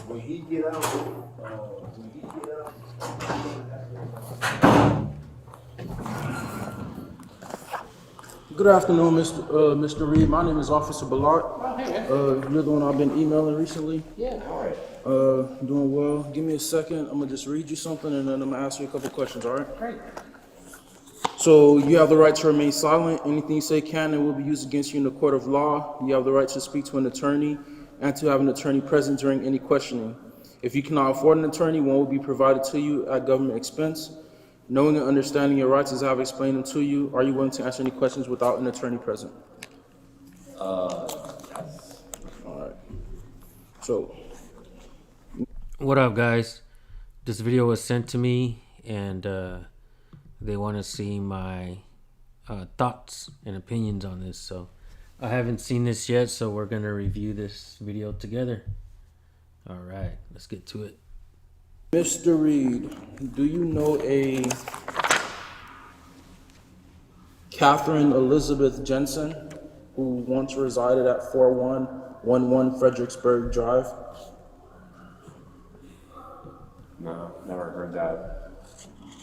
when he get out, Good afternoon, Mr. Reed. My name is Officer Ballard. Oh, hey, man. You're the one I've been emailing recently. Yeah, how are you? Doing well. Give me a second. I'm gonna just read you something and then I'm gonna ask you a couple questions, all right? Great. So you have the right to remain silent. Anything you say can and will be used against you in the court of law. You have the right to speak to an attorney and to have an attorney present during any questioning. If you cannot afford an attorney, one will be provided to you at government expense. Knowing and understanding your rights as I have explained them to you, are you willing to answer any questions without an attorney present? Yes. All right. So, What up, guys? This video was sent to me, and they want to see my thoughts and opinions on this. So, I haven't seen this yet, so we're gonna review this video together. All right, let's get to it. Mr. Reed, do you know a Catherine Elizabeth Jensen who once resided at 4111 Fredericksburg Drive? No, never heard that.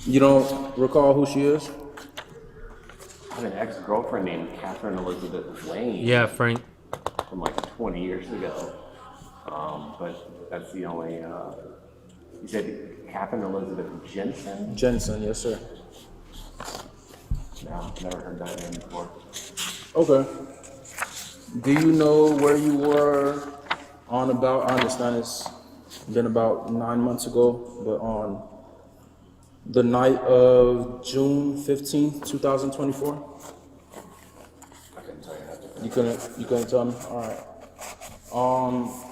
You don't recall who she is? I had an ex-girlfriend named Catherine Elizabeth Lane. Yeah, Frank. From like 20 years ago. But that's the only, you said Catherine Elizabeth Jensen? Jensen, yes, sir. No, never heard that name before. Okay. Do you know where you were on about, I understand it's been about 9 months ago, but on the night of June 15th, 2024? I couldn't tell you that. You couldn't tell me? All right.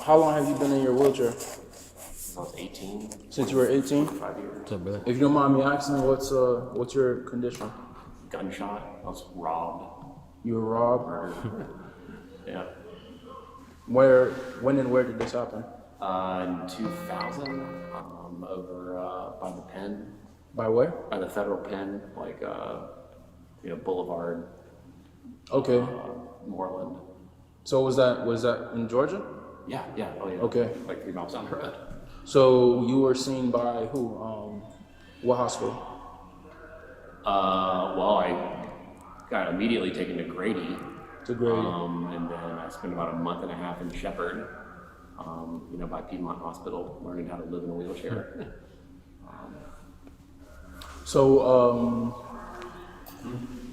How long have you been in your wheelchair? Since I was 18. Since you were 18? 5 years. What's up, brother? If you don't mind me asking, what's your condition? Gunshot. I was robbed. You were robbed? Murdered. Yeah. When and where did this happen? In 2000, over by the pen. By where? By the federal pen, like, Boulevard, Okay. Moreland. So was that in Georgia? Yeah, oh yeah. Okay. Like 3 miles down the road. So you were seen by who? What hospital? Well, I got immediately taken to Grady. To Grady. And then I spent about a month and a half in Shepherd, by Piedmont Hospital, learning how to live in a wheelchair. So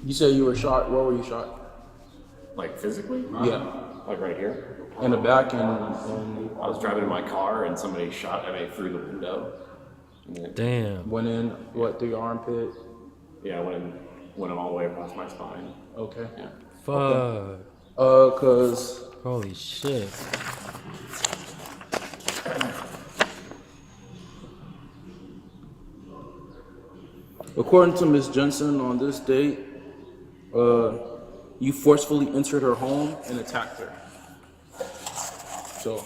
you said you were shot. Where were you shot? Like physically? Yeah. Like right here. In the back and I was driving in my car and somebody shot at me through the window. And then, Damn. went in through your armpit. yeah, went all the way across my spine. Okay. Yeah. Fuck. Cause Holy shit. according to Ms. Jensen, on this date, you forcefully entered her home and attacked her. So,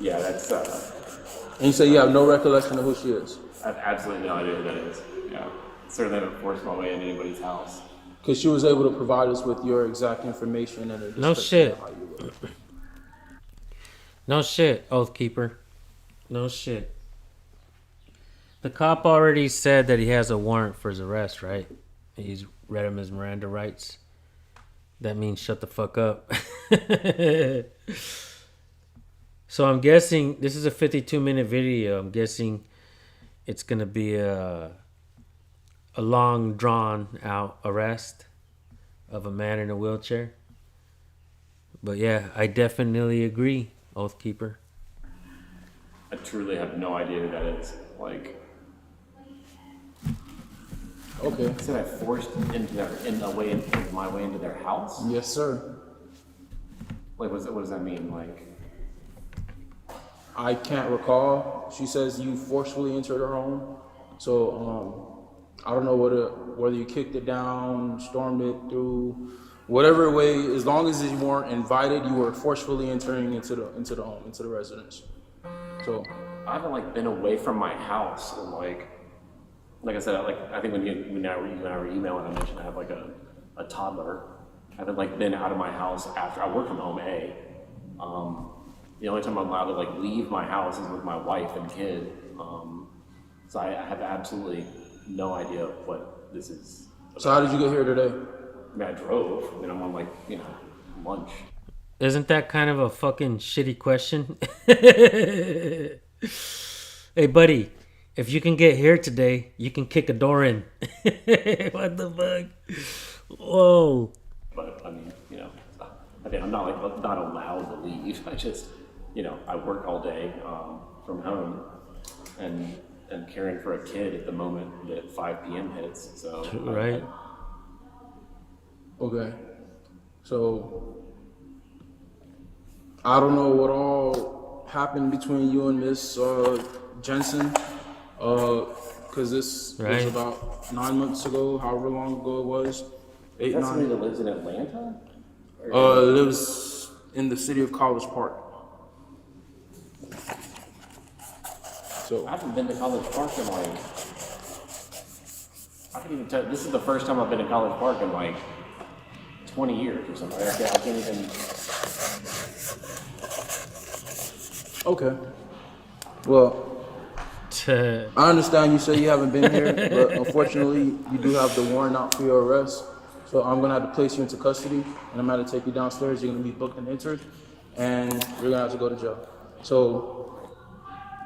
Yeah, that's, and you say you have no recollection of who she is, I have absolutely no idea who that is. Yeah. Certainly haven't forced my way into anybody's house. because she was able to provide us with your exact information and a No description shit. of how you look. No shit, Oath Keeper. No shit. The cop already said that he has a warrant for his arrest, right? He's read him his Miranda rights. That means shut the fuck up. So I'm guessing this is a 52-minute video. I'm guessing it's gonna be a long, drawn-out arrest of a man in a wheelchair. But yeah, I definitely agree, Oath Keeper. I truly have no idea who that is. Like, Okay. said I forced my way into their house? Yes, sir. Like, what does that mean? Like, I can't recall. She says you forcefully entered her home. So I don't know whether you kicked it down, stormed it through, whatever way. As long as you weren't invited, you were forcefully entering into the home, into the residence. So I haven't been away from my house and like I said, I think when you and I were emailing, I mentioned I have a toddler. I haven't been out of my house after I work from home. the only time I'm allowed to like leave my house is with my wife and kid. So I have absolutely no idea what this is. So how did you get here today? I mean, I drove. I mean, I'm on like lunch. Isn't that kind of a fucking shitty question? Hey, buddy, if you can get here today, you can kick a door in. What the fuck? Whoa. But I mean, I mean, I'm not allowed to leave. I just, I work all day from home, and caring for a kid at the moment that 5 p.m. hits. So Right. Okay. So I don't know what all happened between you and Miss Jensen, because this was Right. about 9 months ago, however long ago it was. Is that somebody that lives in Atlanta? Lives in the city of College Park. So I haven't been to College Park in like, I can't even tell. This is the first time I've been to College Park in like 20 years or something. I can't even. okay. Well, I understand you say you haven't been here, but unfortunately, you do have the warrant out for your arrest. So I'm gonna have to place you into custody, and I'm gonna take you downstairs. You're gonna be booked and entered, and you're gonna have to go to jail. So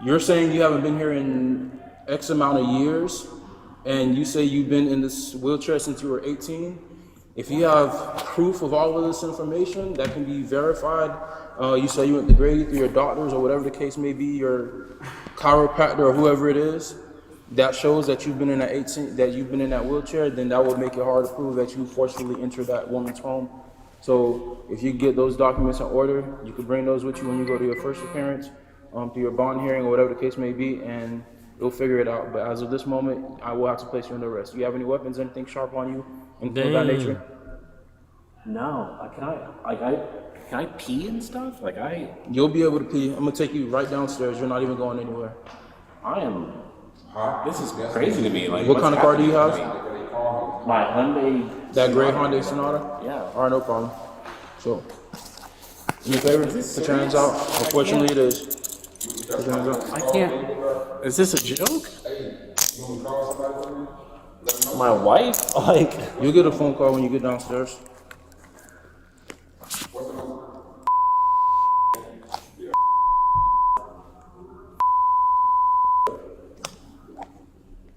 you're saying you haven't been here in X amount of years, and you say you've been in this wheelchair since you were 18. If you have proof of all of this information that can be verified, you say you went to Grady through your doctors or whatever the case may be, your chiropractor or whoever it is, that shows that you've been in that wheelchair, then that would make it hard to prove that you forcibly entered that woman's home. So if you get those documents in order, you can bring those with you when you go to your first appearance, through your bond hearing or whatever the case may be, and we'll figure it out. But as of this moment, I will have to place you under arrest. Do you have any weapons, anything sharp on you, anything of that nature? No. Can I pee and stuff? You'll be able to pee. I'm gonna take you right downstairs. You're not even going anywhere. I am. This is crazy to me. Like, What kind of car do you have? My Hyundai. That gray Hyundai Sonata? Yeah. All right, no problem. So, do me a favor, put your hands out. Unfortunately, it is. Put your hands out. I can't. Is this a joke? My wife? Like. You'll get a phone call when you get downstairs.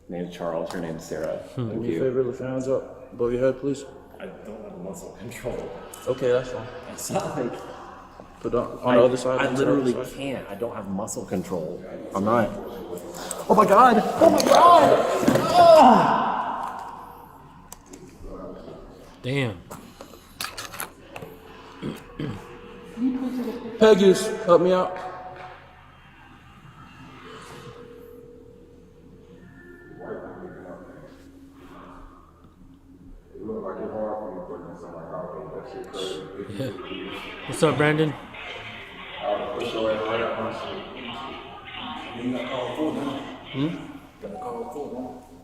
Name's Charles. Her name's Sarah. Do Thank me a you. favor, lift your hands up above your head, please. I don't have muscle control. Okay, that's fine. It's not like. Put on the other side. I on the literally other side. can't. I don't have muscle control. I'm not. Oh my god! Oh my god! Damn. Peggy's, help me out. Yeah. What's up, Brandon?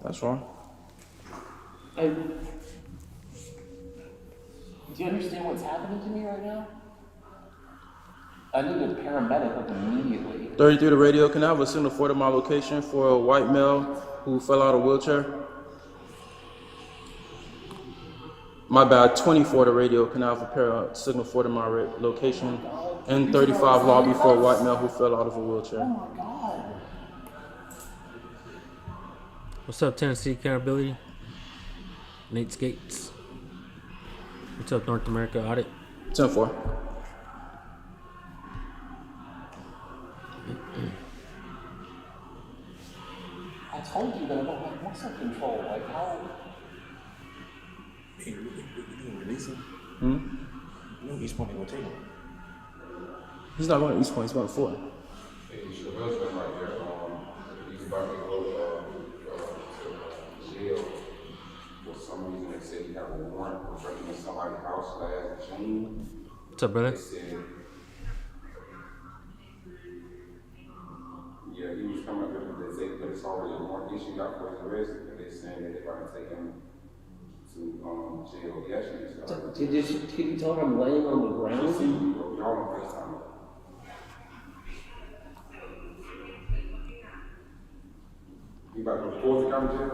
That's fine. Do you understand what's happening to me right now? I need a paramedic like immediately. 33 to radio, can I have a signal for to my location for a white male who fell out of a wheelchair? My bad, 24 to radio, can I have a signal for to my location? N35 lobby for a white male who fell out of a wheelchair. Oh my god. What's up, Tennessee Accountability? Nate Skates. What's up, North America Audit? 10-4. I told you that I don't have muscle control. Like how? Hey, we can release him. No, he's probably gonna take him. He's not going to East Point, he's going to Florida. Hey, the husband right there, he's about to go to jail. For some reason, they said he had a warrant for breaking into somebody's house last June. What's up, brother? They said, yeah, he was coming up with, they said that it's already a warrant issued out for his arrest, and they're saying that they're going to take him to jail yesterday. Did you tell her I'm laying on the ground? Y'all on FaceTime. about to go towards the county jail?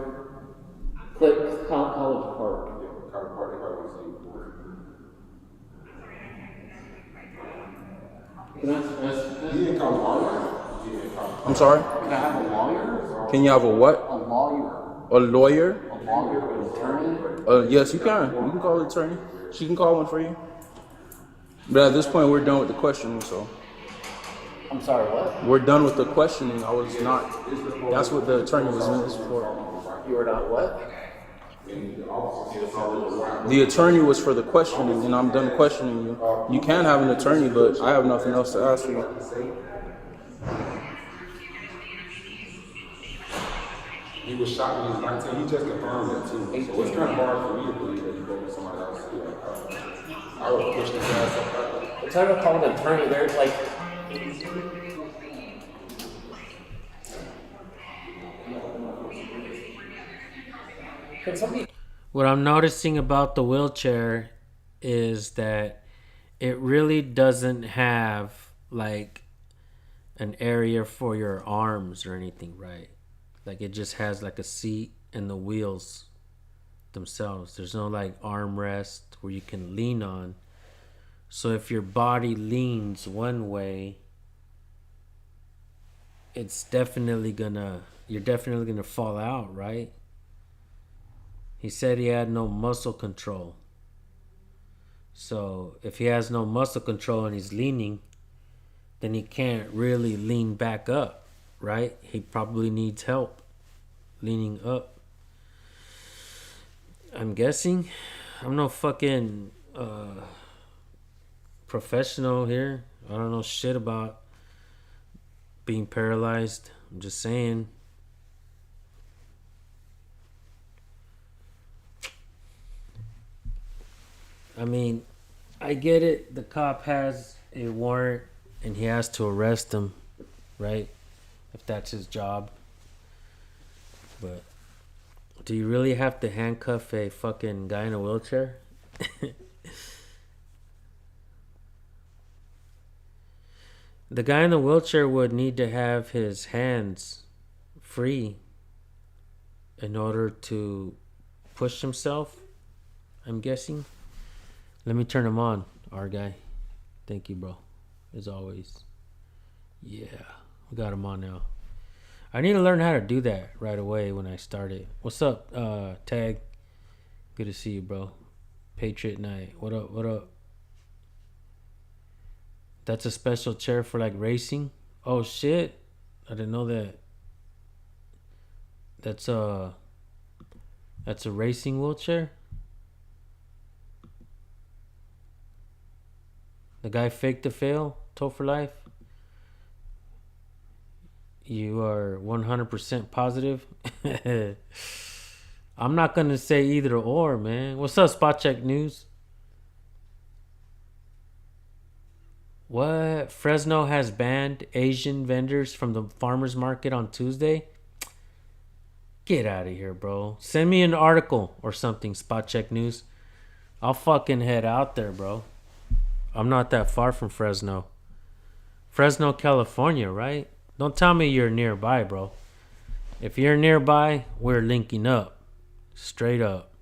Click College Park. Yeah, county park, they probably want to see you for it. Can I ask, He didn't call a lawyer. He didn't call. I'm sorry? can I have a lawyer? Can you have a what? A lawyer. A lawyer? A lawyer, an attorney? Yes, you can. You can call an attorney. She can call one for you. But at this point, we're done with the questioning, so. I'm sorry, what? We're done with the questioning. I was not. That's what the attorney was meant for. You were not what? The attorney was for the questioning, and I'm done questioning you. You can have an attorney, but I have nothing else to ask you. He was shot when he was 19. He just confirmed that too. So it's kind of hard for me to believe that he broke with somebody else. I would push this ass up. It's not gonna call an attorney. They're like. Can somebody? What I'm noticing about the wheelchair is that it really doesn't have like an area for your arms or anything, right? Like it just has like a seat and the wheels themselves. There's no like armrest where you can lean on. So if your body leans one way, you're definitely gonna fall out, right? He said he had no muscle control. So if he has no muscle control and he's leaning, then he can't really lean back up, right? He probably needs help leaning up. I'm guessing. I'm no fucking professional here. I don't know shit about being paralyzed. I'm just saying. I mean, I get it. The cop has a warrant and he has to arrest him, right? If that's his job. But do you really have to handcuff a fucking guy in a wheelchair? The guy in the wheelchair would need to have his hands free in order to push himself, I'm guessing. Let me turn him on, our guy. Thank you, bro. As always. Yeah, we got him on now. I need to learn how to do that right away when I start it. What's up, Tag? Good to see you, bro. Patriot Night. What up, what up? That's a special chair for like racing? Oh, shit. I didn't know that. That's a racing wheelchair? The guy faked the fail, told for life. You are 100% positive. I'm not gonna say either or, man. What's up, Spot Check News? What? Fresno has banned Asian vendors from the farmers market on Tuesday? Get out of here, bro. Send me an article or something, Spot Check News. I'll fucking head out there, bro. I'm not that far from Fresno. Fresno, California, right? Don't tell me you're nearby, bro. If you're nearby, we're linking up. Straight up.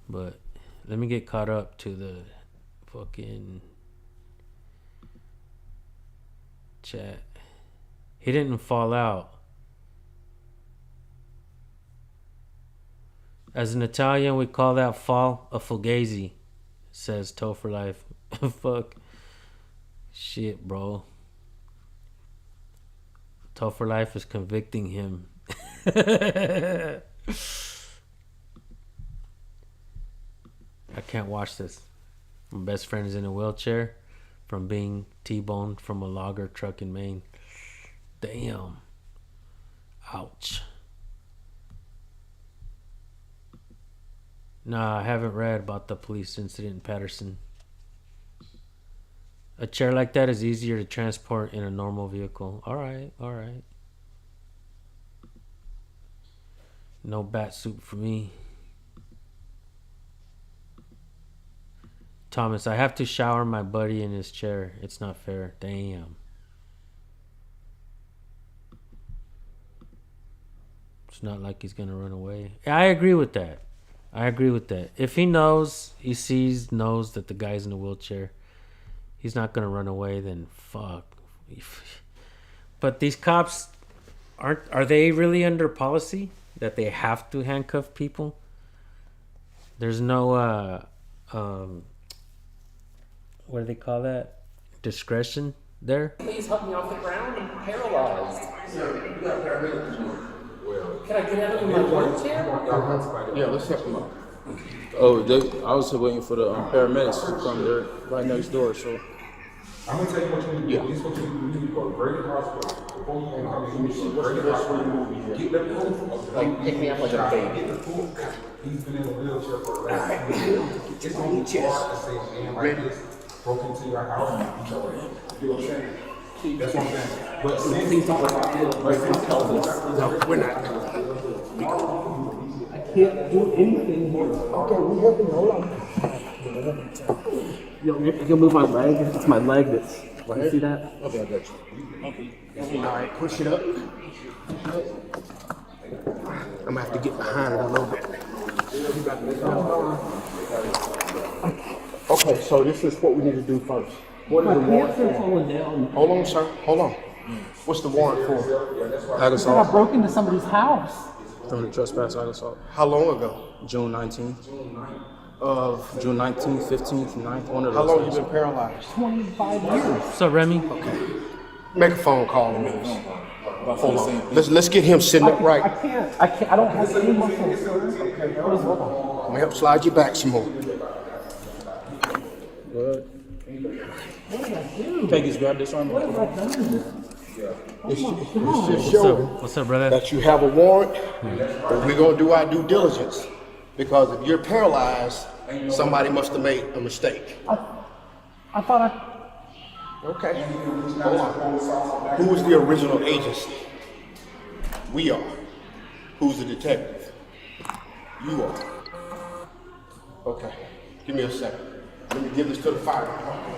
But let me get caught up to the fucking chat. He didn't fall out. As an Italian, we call that fall a fugazi, says Toe for Life. Fuck. Shit, bro. Toe for Life is convicting him. I can't watch this. My best friend is in a wheelchair from being T-boned from a logger truck in Maine. Damn. Ouch. Nah, I haven't read about the police incident in Patterson. A chair like that is easier to transport in a normal vehicle. Alright, alright. No bat suit for me. Thomas, I have to shower my buddy in his chair. It's not fair. Damn. It's not like he's gonna run away. I agree with that. If he knows, knows that the guy's in a wheelchair, he's not gonna run away. Then fuck. But these cops are they really under policy that they have to handcuff people? There's no what do they call that? Discretion there. Please help me off the ground. I'm paralyzed. Can I get out of my wheelchair? Yeah, let's help him out. Oh, I was waiting for the paramedics to come. They're right next door, so. I'm gonna tell you what you need to do. This is what you need to go to Brady Hospital. Before you can come in, you need to Brady Hospital. Get the proof. Like, pick me up like a baby. Get the proof. He's been in a wheelchair for the last 10 years. It's on your chest. Like this, broke into your house. You know what I'm saying? That's what I'm saying. But please don't we're not. I can't do anything here. Okay, we have to hold on. You'll move my leg. It's my leg that's. You see that? Okay, I got you. Okay. All right, push it up. I'm gonna have to get behind it a little bit. Okay, so this is what we need to do first. What is the warrant for? Hold on, sir. Hold on. What's the warrant for? Ag assault. I broke into somebody's house. From the trespass ag assault. How long ago? June 19th. June 19th, 15th, 9th, one of those. How long you days. been paralyzed? 25 years. What's up, Remy? Make a phone call to me. Hold on. Let's get him sitting up right. I can't. I don't have any muscles. Hold on. I'm gonna help slide you back some more. Good. Peggy's grab this arm. It's just showing What's up, brother? that you have a warrant, but we're gonna do our due diligence. Because if you're paralyzed, somebody must have made a mistake. I thought Okay. Hold on. Who is the original agency? We are. Who's the detective? You are. Okay. Give me a second. Let me give this to the fire department.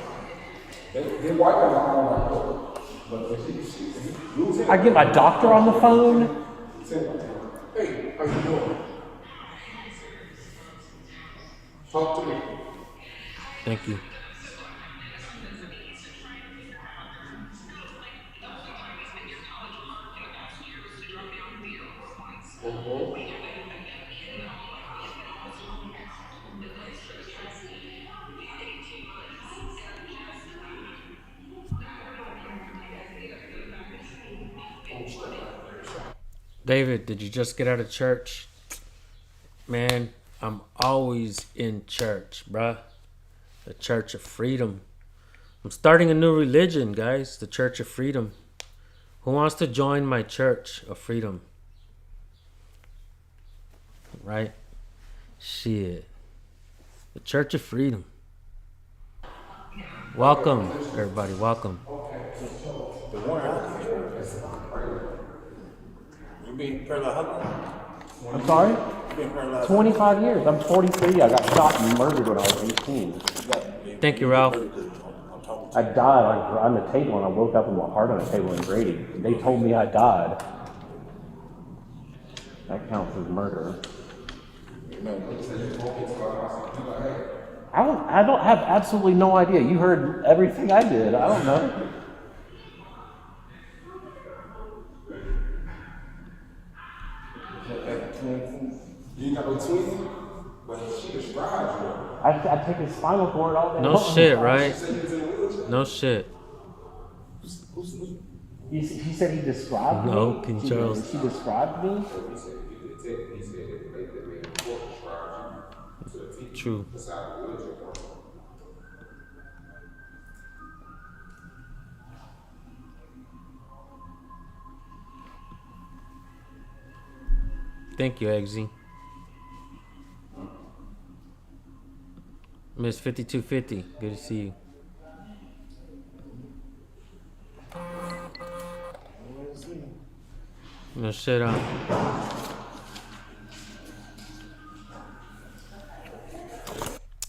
I get my doctor on the phone. Hey, how you doing? Talk to me. Thank you. David, did you just get out of church? Man, I'm always in church, bruh. The Church of Freedom. I'm starting a new religion, guys. The Church of Freedom. Who wants to join my Church of Freedom? Right? Shit. The Church of Freedom. Welcome, everybody. Welcome. You been paralyzed how long? I'm sorry? You been paralyzed? 25 years. I'm 43. I got shot and murdered when I was 18. Thank you, Ralph. I died on the table and I woke up with my heart on the table in Grady. They told me I died. That counts as murder. I don't have absolutely no idea. You heard everything I did. I don't know. You ain't got no twin? But she described you. I take his spinal cord all day No long. shit, right? No shit. He said he described me? No, King Charles. He described me? True. Thank you, Eggsy. Miss 5250, good to see you. No shit on.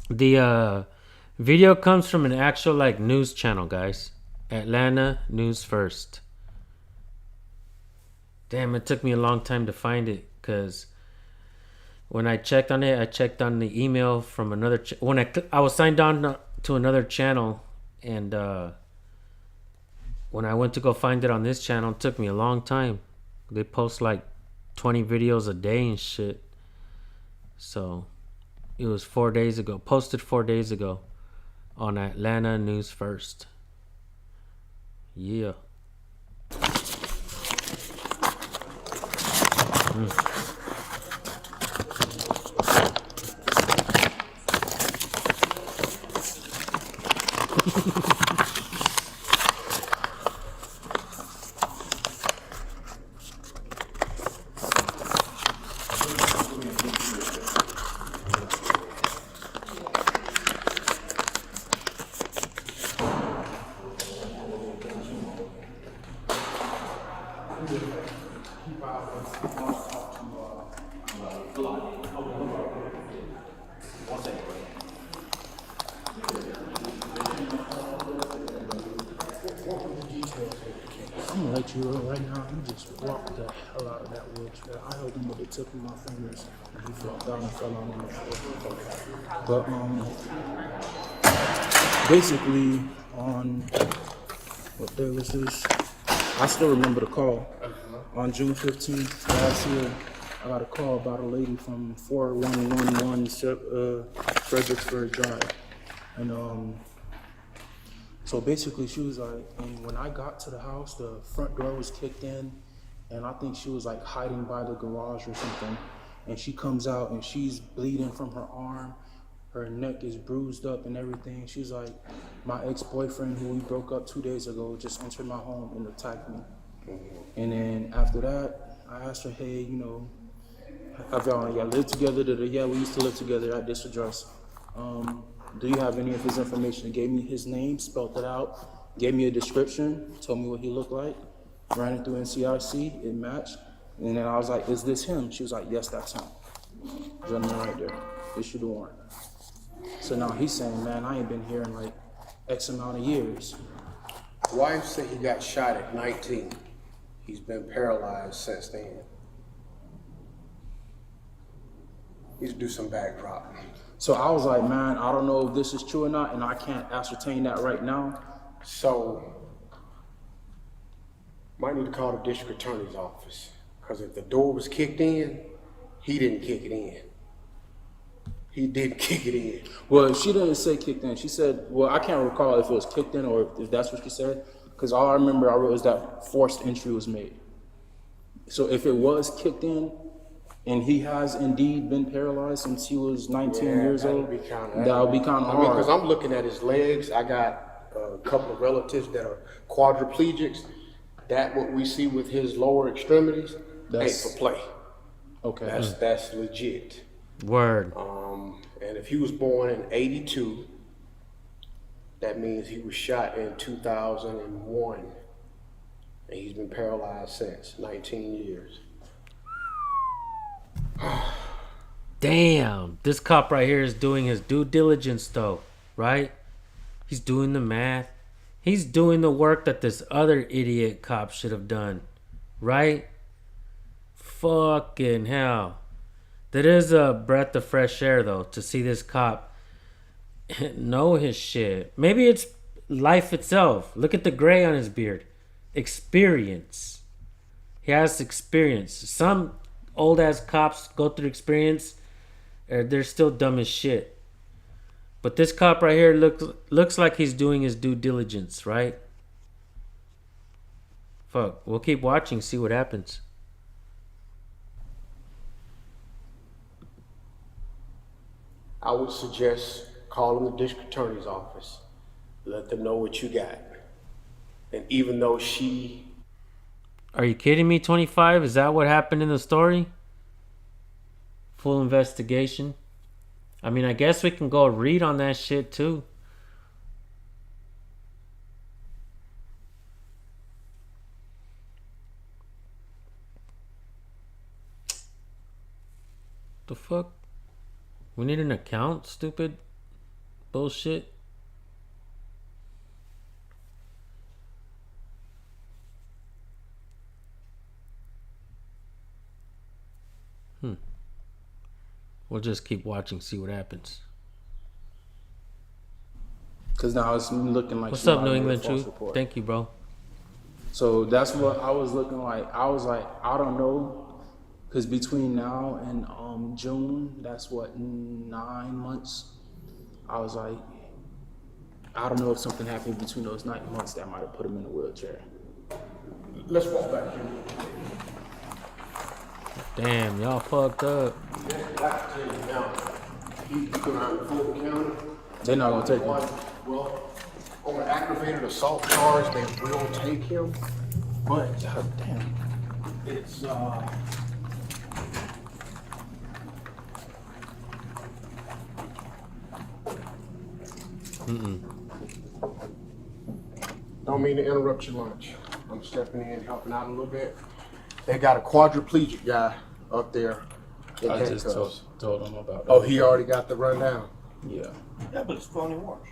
The video comes from an actual like news channel, guys. Atlanta News First. Damn, it took me a long time to find it because when I checked on it, I checked on the email from another. When I was signed on to another channel, and when I went to go find it on this channel, it took me a long time. They post like 20 videos a day and shit. So it was 4 days ago. Posted 4 days ago on Atlanta News First. Yeah. I'm gonna let you know right now. He just walked the hell out of that wheelchair. I held him with the tip of my fingers, and he fell down and fell on the floor. But basically, on what day was this? I still remember the call. On June 15th last year, I got a call about a lady from 4111 Fredericksburg Drive, and so basically, she was like, and when I got to the house, the front door was kicked in, and I think she was like hiding by the garage or something. And she comes out and she's bleeding from her arm. Her neck is bruised up and everything. She's like, my ex-boyfriend, who we broke up 2 days ago, just entered my home and attacked me. And then after that, I asked her, hey, you know, have y'all lived together? Yeah, we used to live together at this address. Do you have any of his information? He gave me his name, spelled it out, gave me a description, told me what he looked like, ran it through NCIC, it matched. And then I was like, is this him? She was like, yes, that's him. Gentleman right there, issued the warrant. So now he's saying, man, I ain't been here in like X amount of years. Wife said he got shot at 19. He's been paralyzed since then. He's do some backdrop. So I was like, man, I don't know if this is true or not, and I can't ascertain that right now. So, might need to call the district attorney's office. Because if the door was kicked in, he didn't kick it in. He didn't kick it in. Well, she didn't say kicked in. She said, well, I can't recall if it was kicked in or if that's what she said, because all I remember I wrote was that forced entry was made. So if it was kicked in, and he has indeed been paralyzed since he was 19 years old, that would be kind of hard. I mean, because I'm looking at his legs. I got a couple of relatives that are quadriplegics. That what we see with his lower extremities ain't for play. Okay. That's legit. Word. And if he was born in 82, that means he was shot in 2001. And he's been paralyzed since, 19 years. Damn, this cop right here is doing his due diligence though, right? He's doing the math. He's doing the work that this other idiot cop should have done, right? Fucking hell. That is a breath of fresh air though, to see this cop know his shit. Maybe it's life itself. Look at the gray on his beard. Experience. He has experience. Some old ass cops go through experience, they're still dumb as shit. But this cop right here looks like he's doing his due diligence, right? Fuck, we'll keep watching, see what happens. I would suggest calling the district attorney's office. Let them know what you got. And even though she... Are you kidding me, 25? Is that what happened in the story? Full investigation. I mean, I guess we can go read on that shit too. The fuck? We need an account, stupid bullshit. We'll just keep watching, see what happens. Because now it's looking like What's she up, might New have made a England false Truth? report. Thank you, bro. So that's what I was looking like. I was like, I don't know. Because between now and June, that's what, 9 months? I was like, I don't know if something happened between those 9 months that might have put him in a wheelchair. Let's walk back here. Damn, y'all fucked up. That's to you now. He's gonna have to Fulton County. They're not going to take him. Well, on an aggravated assault charge, they will take him, but God damn. it's Don't mean to interrupt your lunch. I'm stepping in, helping out a little bit. They got a quadriplegic guy up there in I just handcuffs. told him about that. Oh, he already got the rundown. Yeah. Yeah, but it's phony wash.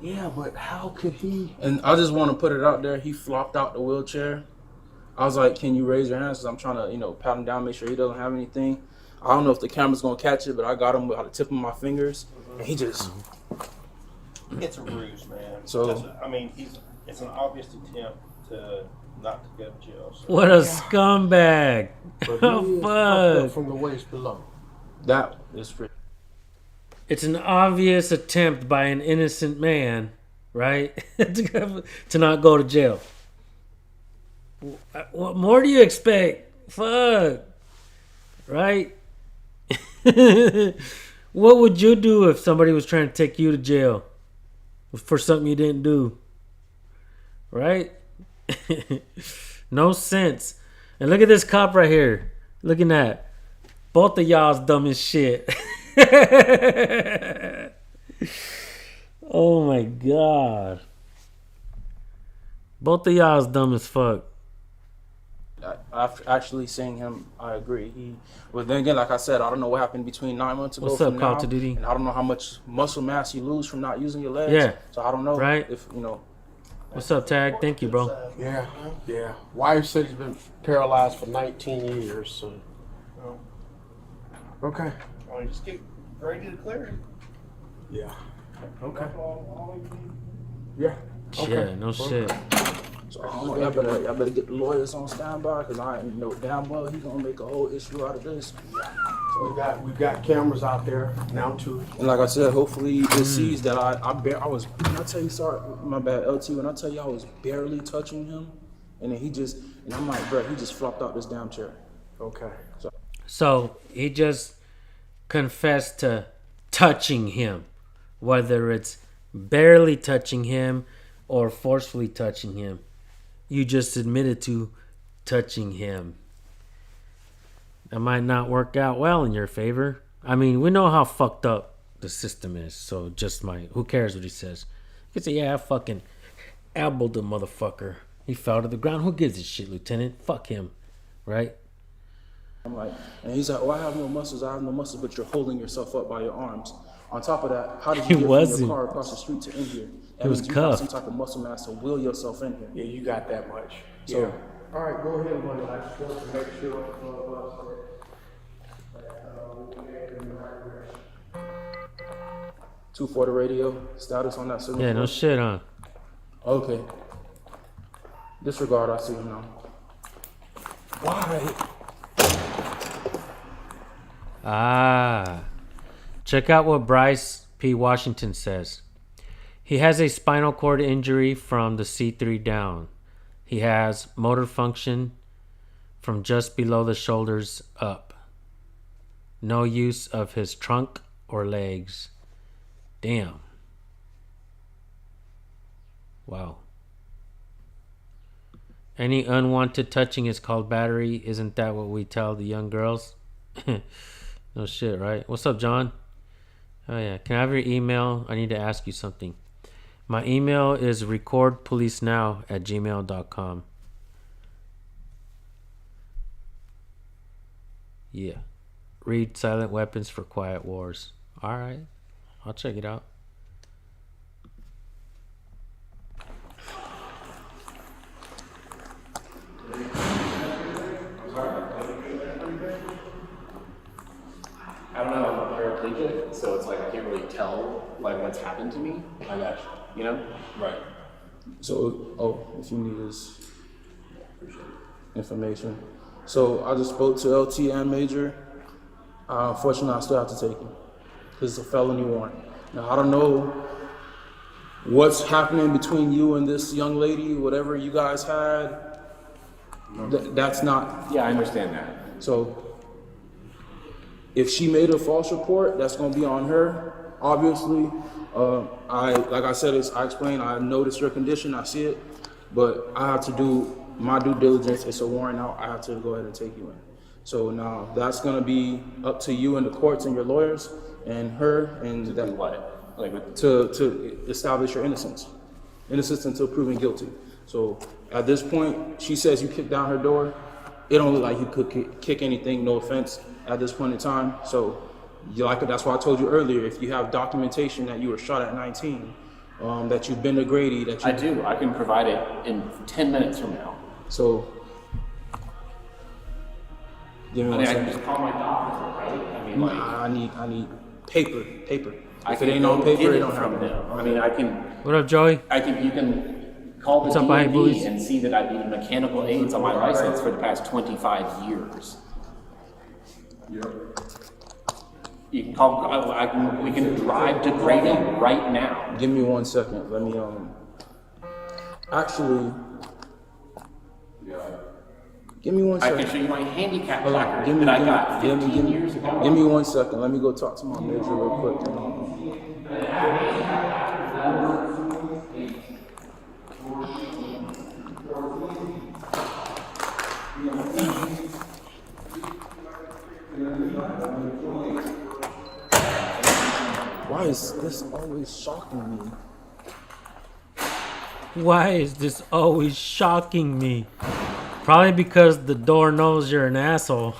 Yeah, but how could he? And I just want to put it out there. He flopped out the wheelchair. I was like, can you raise your hands? Because I'm trying to, pat him down, make sure he doesn't have anything. I don't know if the camera's going to catch it, but I got him by the tip of my fingers. And he just... It's a ruse, man. So- It's an obvious attempt to not to go to jail. So. What a scumbag. But Oh, he is fucked up fuck. from the waist below. That is pretty... It's an obvious attempt by an innocent man, right? to not go to jail. What more do you expect? Fuck. Right? What would you do if somebody was trying to take you to jail for something you didn't do? Right? No sense. And look at this cop right here. Looking at both of y'all's dumb as shit. Oh my god. Both of y'all's dumb as fuck. After actually seeing him, I agree. But then again, like I said, I don't know what happened between 9 months ago. What's up, from Call now, to Duty? And I don't know how much muscle mass you lose from not using your legs. Yeah. So I don't know Right. if, What's up, Tag? Thank you, bro. Yeah, yeah. Wife said he's been paralyzed for 19 years, so. Okay. Just get ready to declare it. Yeah. Okay. All you need. Yeah. Yeah, no shit. So I don't know. Y'all better get the lawyers on standby because I know damn well he's gonna make a whole issue out of this. So we've got cameras out there now too. And like I said, hopefully it sees that I was. When I tell you, sorry, my bad, LT. When I tell you I was barely touching him, and then and I'm like, bro, he just flopped out this damn chair. Okay. So he just confessed to touching him, whether it's barely touching him or forcefully touching him. You just admitted to touching him. That might not work out well in your favor. I mean, we know how fucked up the system is, so who cares what he says? You can say, yeah, I fucking elbowed the motherfucker. He fell to the ground. Who gives a shit, Lieutenant? Fuck him, right? I'm like, and he's like, oh, I have no muscles, but you're holding yourself up by your arms. On top of that, how did you get from your car across the street to in here? That was means you got cuffed. some type of muscle mass to wheel yourself in here. Yeah, you got that much. So- Yeah. All right, go ahead, buddy. I just want to make sure. 240 radio status on that signal. Yeah, no shit, huh? Okay. Disregard, I see him now. Why? Ah. Check out what Bryce P. Washington says. He has a spinal cord injury from the C3 down. He has motor function from just below the shoulders up. No use of his trunk or legs. Damn. Wow. Any unwanted touching is called battery. Isn't that what we tell the young girls? No shit, right? What's up, John? Oh, yeah. Can I have your email? I need to ask you something. My email is recordpolicenow@gmail.com. Yeah. Read Silent Weapons for Quiet Wars. All right. I'll check it out. I don't know. tell like what's happened to me, I got you know? Right. So, if you need this information. So I just spoke to LT and Major. Unfortunately, I still have to take him because it's a felony warrant. Now, I don't know what's happening between you and this young lady, whatever you guys had. That's not. Yeah, I understand that. So if she made a false report, that's going to be on her, obviously. Like I said, I explained, I noticed your condition, I see it, but I have to do my due diligence. It's a warrant out, I have to go ahead and take you in. So now that's going to be up to you and the courts and your lawyers and her and To that, do what? Like, to establish your innocence until proven guilty. So at this point, she says you kicked down her door. It don't look like you could kick anything, no offense, at this point in time. So that's why I told you earlier, if you have documentation that you were shot at 19, that you've been to Grady, that you... I do. I can provide it in 10 minutes from now. So, give me I one mean, I can second. just call my doctor, right? I mean, like, I need paper. I If can it ain't on go paper, get it it don't from happen. them. I mean, I can. What up, Joey? You can call the What's up, Bobby DMV Boys? and see that I've needed mechanical aids on my license for the past 25 years. You can call. We can drive to Grady right now. Give me 1 second. Let me, actually, give me 1 I second. can show you my handicap Hold on, placard that I got 15 years ago. Give me 1 second. Let me go talk to my manager real quick. Why is this always shocking me? Why is this always shocking me? Probably because the door knows you're an asshole.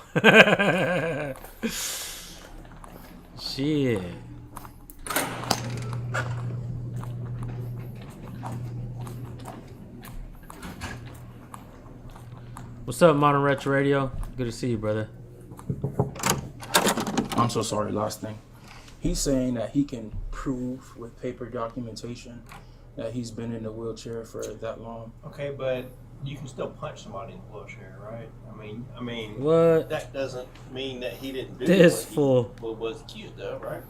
Shit. What's up, Modern Retro Radio? Good to see you, brother. I'm so sorry, last thing. He's saying that he can prove with paper documentation that he's been in a wheelchair for that long. Okay, but you can still punch somebody in the wheelchair, right? I mean, What? that doesn't mean that he didn't do This what fool. he was accused of, right?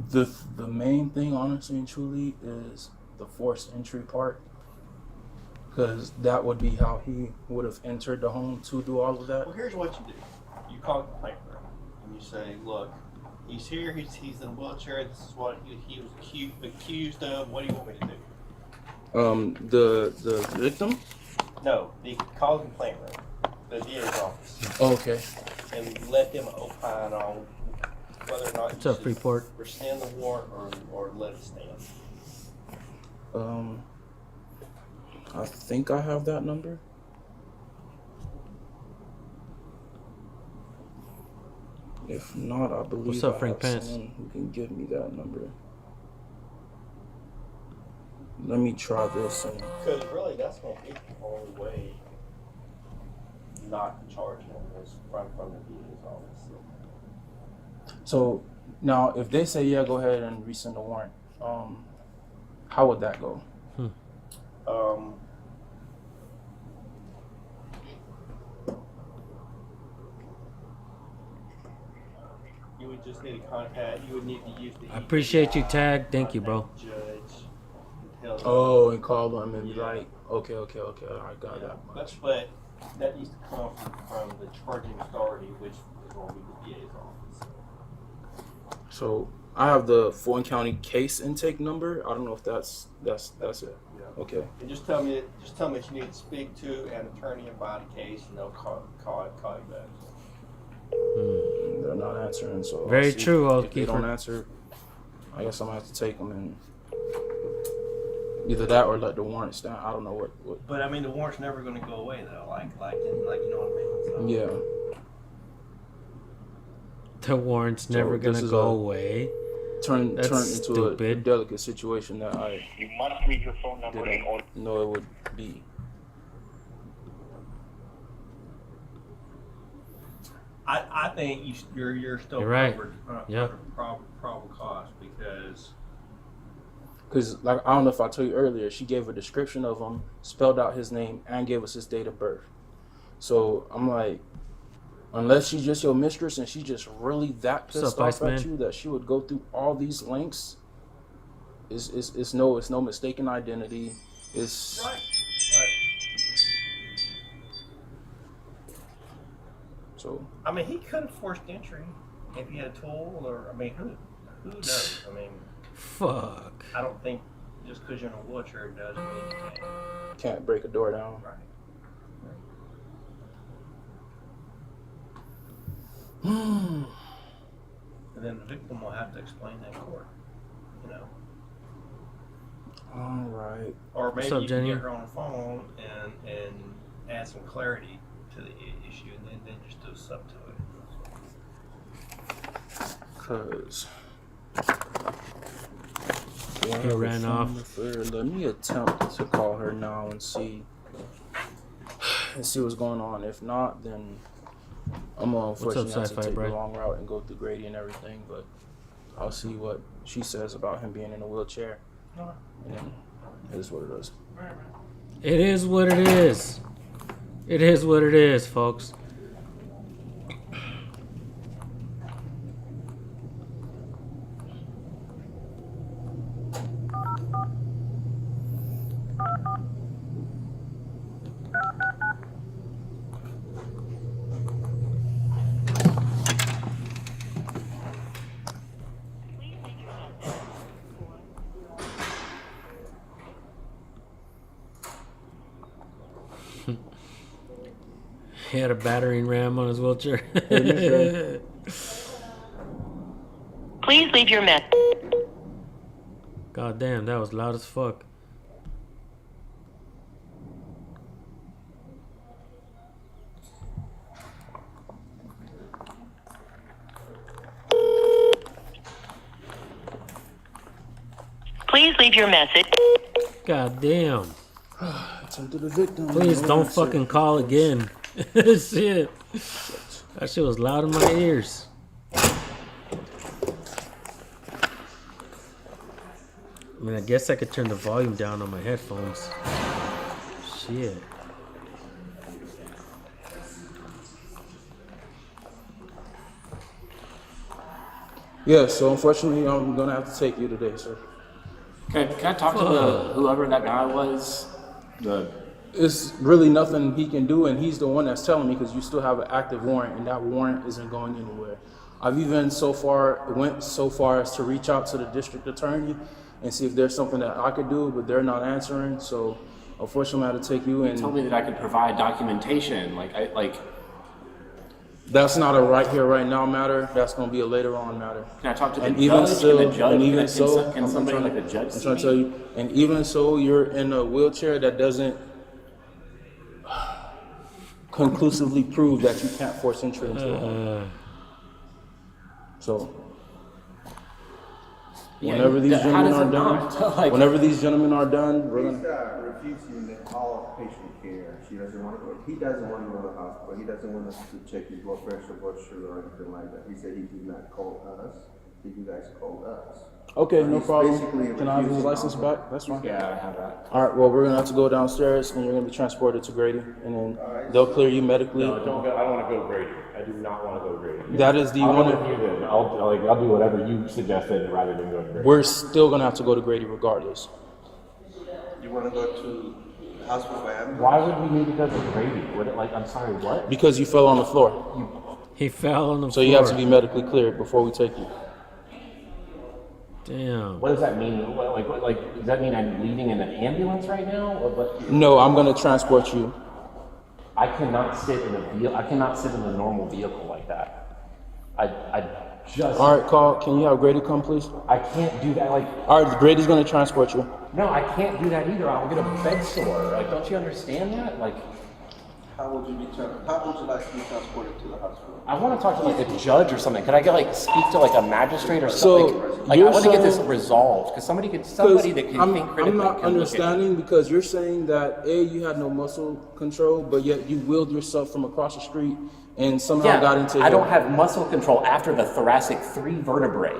The main thing, honestly and truly, is the forced entry part. Because that would be how he would have entered the home to do all of that. Well, here's what you do. You call the complaint room and you say, look, he's here, he's in a wheelchair, this is what he was accused of, what do you want me to do? The victim? No, call the complaint room, the DA's office, Oh, okay. and let them opine on whether or not What's you up, should Freeport? rescind the warrant or let it stand. I think I have that number. If not, I believe What's up, I Frank have Pence? someone who can give me that number. Let me try this. Because really, that's going to be the only way not to charge him is from the DA's office. So now, if they say, yeah, go ahead and rescind the warrant, how would that go? You would just need to contact. You would need to use the. I appreciate you, Tag. Thank you, bro. Judge. And tell them. Oh, and call them and be like, okay, I got that much. But that needs to come from the charging authority, which is going to be the DA's office. So I have the Fulton County case intake number. I don't know if that's it. Yeah. Okay. And just tell me that you need to speak to an attorney about a case, and they'll call you back. They're not answering, so I'll Very see. true, If they don't Keefer. answer, I guess I'm gonna have to take them and either that or let the warrant stand. I don't know what. But I mean, the warrant's never going to go away, though. Like you know what I mean? So, Yeah. The warrant's never this gonna is go a- away. Turn That's into a stupid. delicate situation that I You must leave your phone number in all. didn't know it would be. I think you're still You're right. covered. Yep. Probable cause because. Because, like, I don't know if I told you earlier, she gave a description of him, spelled out his name, and gave us his date of birth. So I'm like, unless she's just your mistress and she's just really that pissed up, off Iceman? at you that she would go through all these links, it's no mistaken identity. It's Right. so. I mean, he could have forced entry if he had a tool, or I mean, who knows? I mean, Fuck. I don't think just because you're in a wheelchair doesn't mean you Can't break a door down. Right. And then the victim will have to explain that in court, you know. All right. Or maybe up, you Jenny? can get her on the phone and add some clarity to the issue, and then just do a sub to it. Cause He ran off. Let me attempt to call her now and see what's going on. If not, then I'm gonna unfortunately have to Sci-Fi, take Brad? the long route and go through Grady and everything. But I'll see what she says about him being in a wheelchair. And then it is what it is. It is what it is. It is what it is, folks. He had a battering ram on his wheelchair. Please leave your message. God damn, that was loud as fuck. Please leave your message. God damn. Attempted the victim. Please No don't answer. fucking call again. Shit. That shit was loud in my ears. I mean, I guess I could turn the volume down on my headphones. Shit. Yeah, so unfortunately, I'm gonna have to take you today, sir. Can I talk to whoever that guy was? It's really nothing he can do, and he's the one that's telling me because you still have an active warrant, and that warrant isn't going anywhere. I've even went so far as to reach out to the district attorney and see if there's something that I could do, but they're not answering. So unfortunately, I had to take you. And Told me that I could provide documentation. that's not a right here, right now matter. That's going to be a later on matter. Can I talk to the And judge? even so, Can the judge? and even can so, can I'm somebody trying like the judge I'm see trying to me? tell you, and even so, you're in a wheelchair that doesn't conclusively prove that you can't force entry into a home. So whenever these how gentlemen does are it done, not? Like- whenever these gentlemen are done, we're She's gonna. refusing all patient care. She doesn't want to go. He doesn't want to go to the hospital. He doesn't want us to check his blood pressure, blood sugar, or anything like that. He said he did not call us. You guys called us. Okay, no He's problem. basically Can I have his refusing license all- back? That's fine. Yeah, I have that. All right. Well, we're gonna have to go downstairs, and you're gonna be transported to Grady, and then they'll clear you medically. No, don't go. I don't want to go to Grady. I do not want to go to Grady. That is the I'll one. go with you then. I'll do whatever you suggested rather than go to Grady. We're still gonna have to go to Grady regardless. You want to go to the hospital for ambulance? Why would we need to go to Grady? I'm sorry, what? Because you fell on the floor. He fell on the So floor. you have to be medically cleared before we take you. Damn. What does that mean? Does that mean I'm leaving in an ambulance right now? Or what? No, I'm gonna transport you. I cannot sit in I cannot sit in a normal vehicle like that. I just. All right, Carl. Can you have Grady come, please? I can't do that. All right, Grady's gonna transport you. No, I can't do that either. I'll get a bed sore. Don't you understand that? How would you like to be transported to the hospital? I want to talk to like a judge or something. Could I get like speak to like a magistrate or So, something? Like I you're want to get this saying- resolved because somebody that can I'm, think critically. I'm not can look at it. understanding because you're saying that you had no muscle control, but yet you wheeled yourself from across the street and somehow got into. I don't have muscle control after the thoracic 3 vertebrae,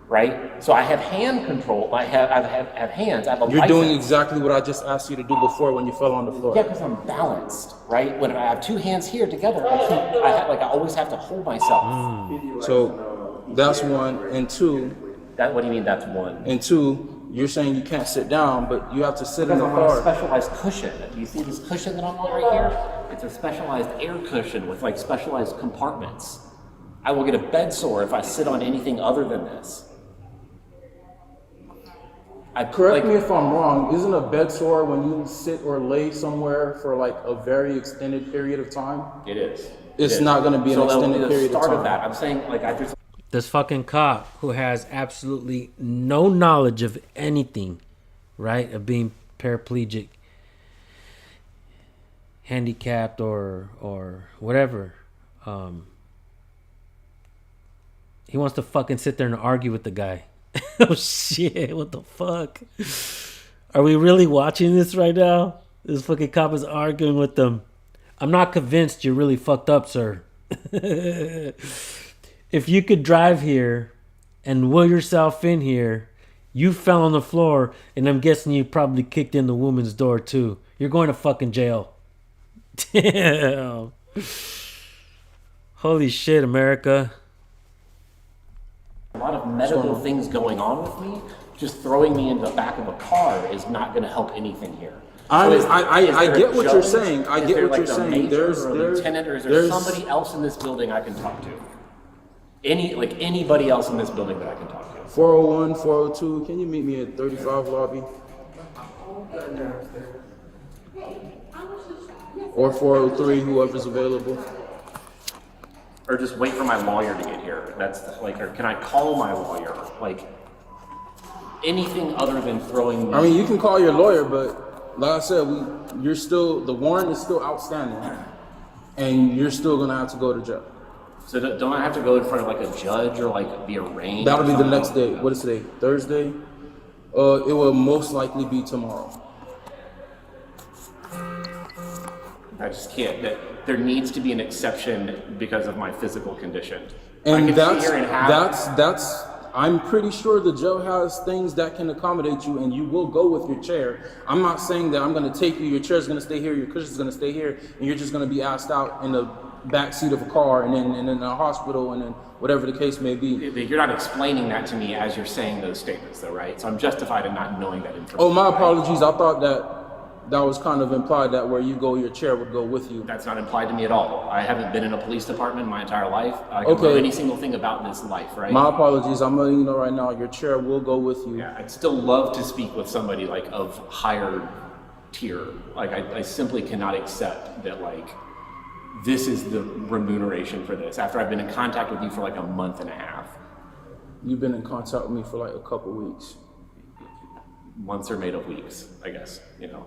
right? So I have hand control. I have hands. I have a You're license. doing exactly what I just asked you to do before when you fell on the floor. Yeah, because I'm balanced, right? When I have 2 hands here together, I always have to hold myself. So that's one, and two. What do you mean that's one? And two, you're saying you can't sit down, but you have to sit in Because the I'm on a car. specialized cushion. Do you see this cushion that I'm on right here? It's a specialized air cushion with like specialized compartments. I will get a bed sore if I sit on anything other than this. Correct me if I'm wrong. Isn't a bed sore when you sit or lay somewhere for like a very extended period of time? It is. It's not going to be an extended period of start time. of that. I'm saying like I just. This fucking cop who has absolutely no knowledge of anything, right? Of being paraplegic, handicapped, or whatever. He wants to fucking sit there and argue with the guy. Oh shit, what the fuck? Are we really watching this right now? This fucking cop is arguing with them. I'm not convinced you're really fucked up, sir. If you could drive here and wheel yourself in here, you fell on the floor, and I'm guessing you probably kicked in the woman's door too. You're going to fucking jail. Damn. Holy shit, America. A lot of medical things going on with me. Just throwing me into the back of a car is not going to help anything here. I So I there get a what you're judge? saying. I Is get there, what like, you're a saying. major There's or a lieutenant, or is there there's somebody else in this building I can talk to? Anybody else in this building that I can talk to? 401, 402. Can you meet me at 35 lobby? Or 403, whoever's available. Or just wait for my lawyer to get here. That's like, or can I call my lawyer? Like anything other than throwing me. I mean, you can call your lawyer, but like I said, the warrant is still outstanding, and you're still gonna have to go to jail. So don't I have to go in front of like a judge or like be arraigned? That'll or be the something? next day. What is today? Thursday? It will most likely be tomorrow. I just can't. There needs to be an exception because of my physical condition. I And can sit here and have, that's I'm pretty sure the jail has things that can accommodate you, and you will go with your chair. I'm not saying that I'm going to take you, your chair's going to stay here, your cushion's going to stay here, and you're just going to be asked out in the back seat of a car and then in a hospital and then whatever the case may be. You're not explaining that to me as you're saying those statements, though, right? So I'm justified in not knowing that information. Oh, my apologies. I thought that was kind of implied that where you go, your chair would go with you. That's not implied to me at all. I haven't been in a police department my entire life. I can know any single thing about this life, right? My apologies. I'm letting you know right now, your chair will go with you. Yeah, I'd still love to speak with somebody like of higher tier. Like I simply cannot accept that like this is the remuneration for this after I've been in contact with you for like a month and a half. You've been in contact with me for like a couple weeks. Months are made of weeks, I guess, you know.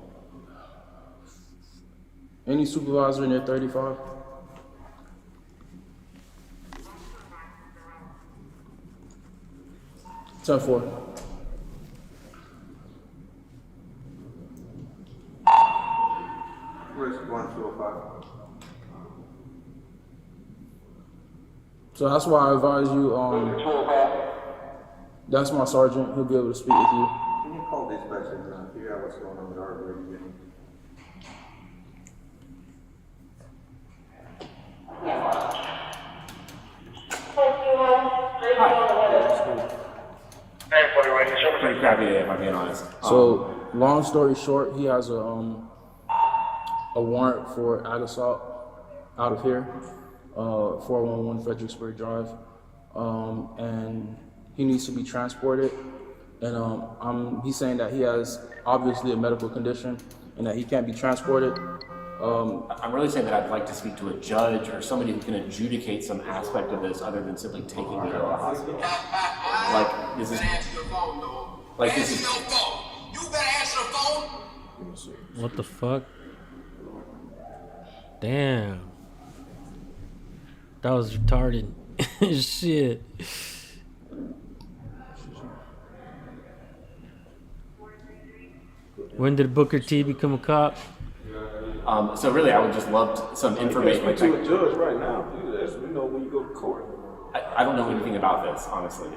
Any supervisor in there 35? Ten four. Where's 1205? So that's why I advise you. That's my sergeant. He'll be able to speak with you. Can you call dispatch and figure out what's going on with our radio? Pretty crappy day, if I'm being honest. So, long story short, he has a warrant for ag assault out of here, 411 Fredericksburg Drive, and he needs to be transported. And he's saying that he has obviously a medical condition and that he can't be transported. I'm really saying that I'd like to speak to a judge or somebody who can adjudicate some aspect of this other than simply taking me to the hospital. Like this is. Like this is. What the fuck? Damn. That was retarded. Shit. When did Booker T become a cop? So really, I would just love some information. Speak to a judge right now. We know when you go to court. I don't know anything about this, honestly.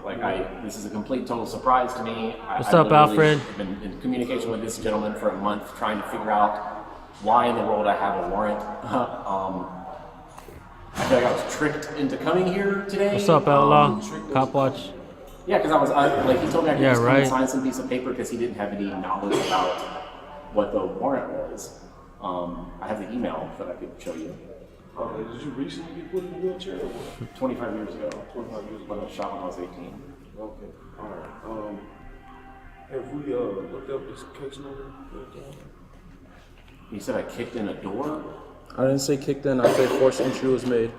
This is a complete total surprise to me. What's up, Alfred? I've been in communication with this gentleman for a month, trying to figure out why in the world I have a warrant. I feel like I was tricked into coming here today. What's up, Outlaw? Cop Watch. Yeah, because he told me I could Yeah, just come right. and sign some piece of paper because he didn't have any knowledge about what the warrant was. I have the email that I could show you. Did you recently get put in a wheelchair or what? 25 years ago. 25 years When I ago. was shot when I was 18. Okay, alright. Have we looked up this case number? You said I kicked in a door? I didn't say kicked in. I said forced entry was made.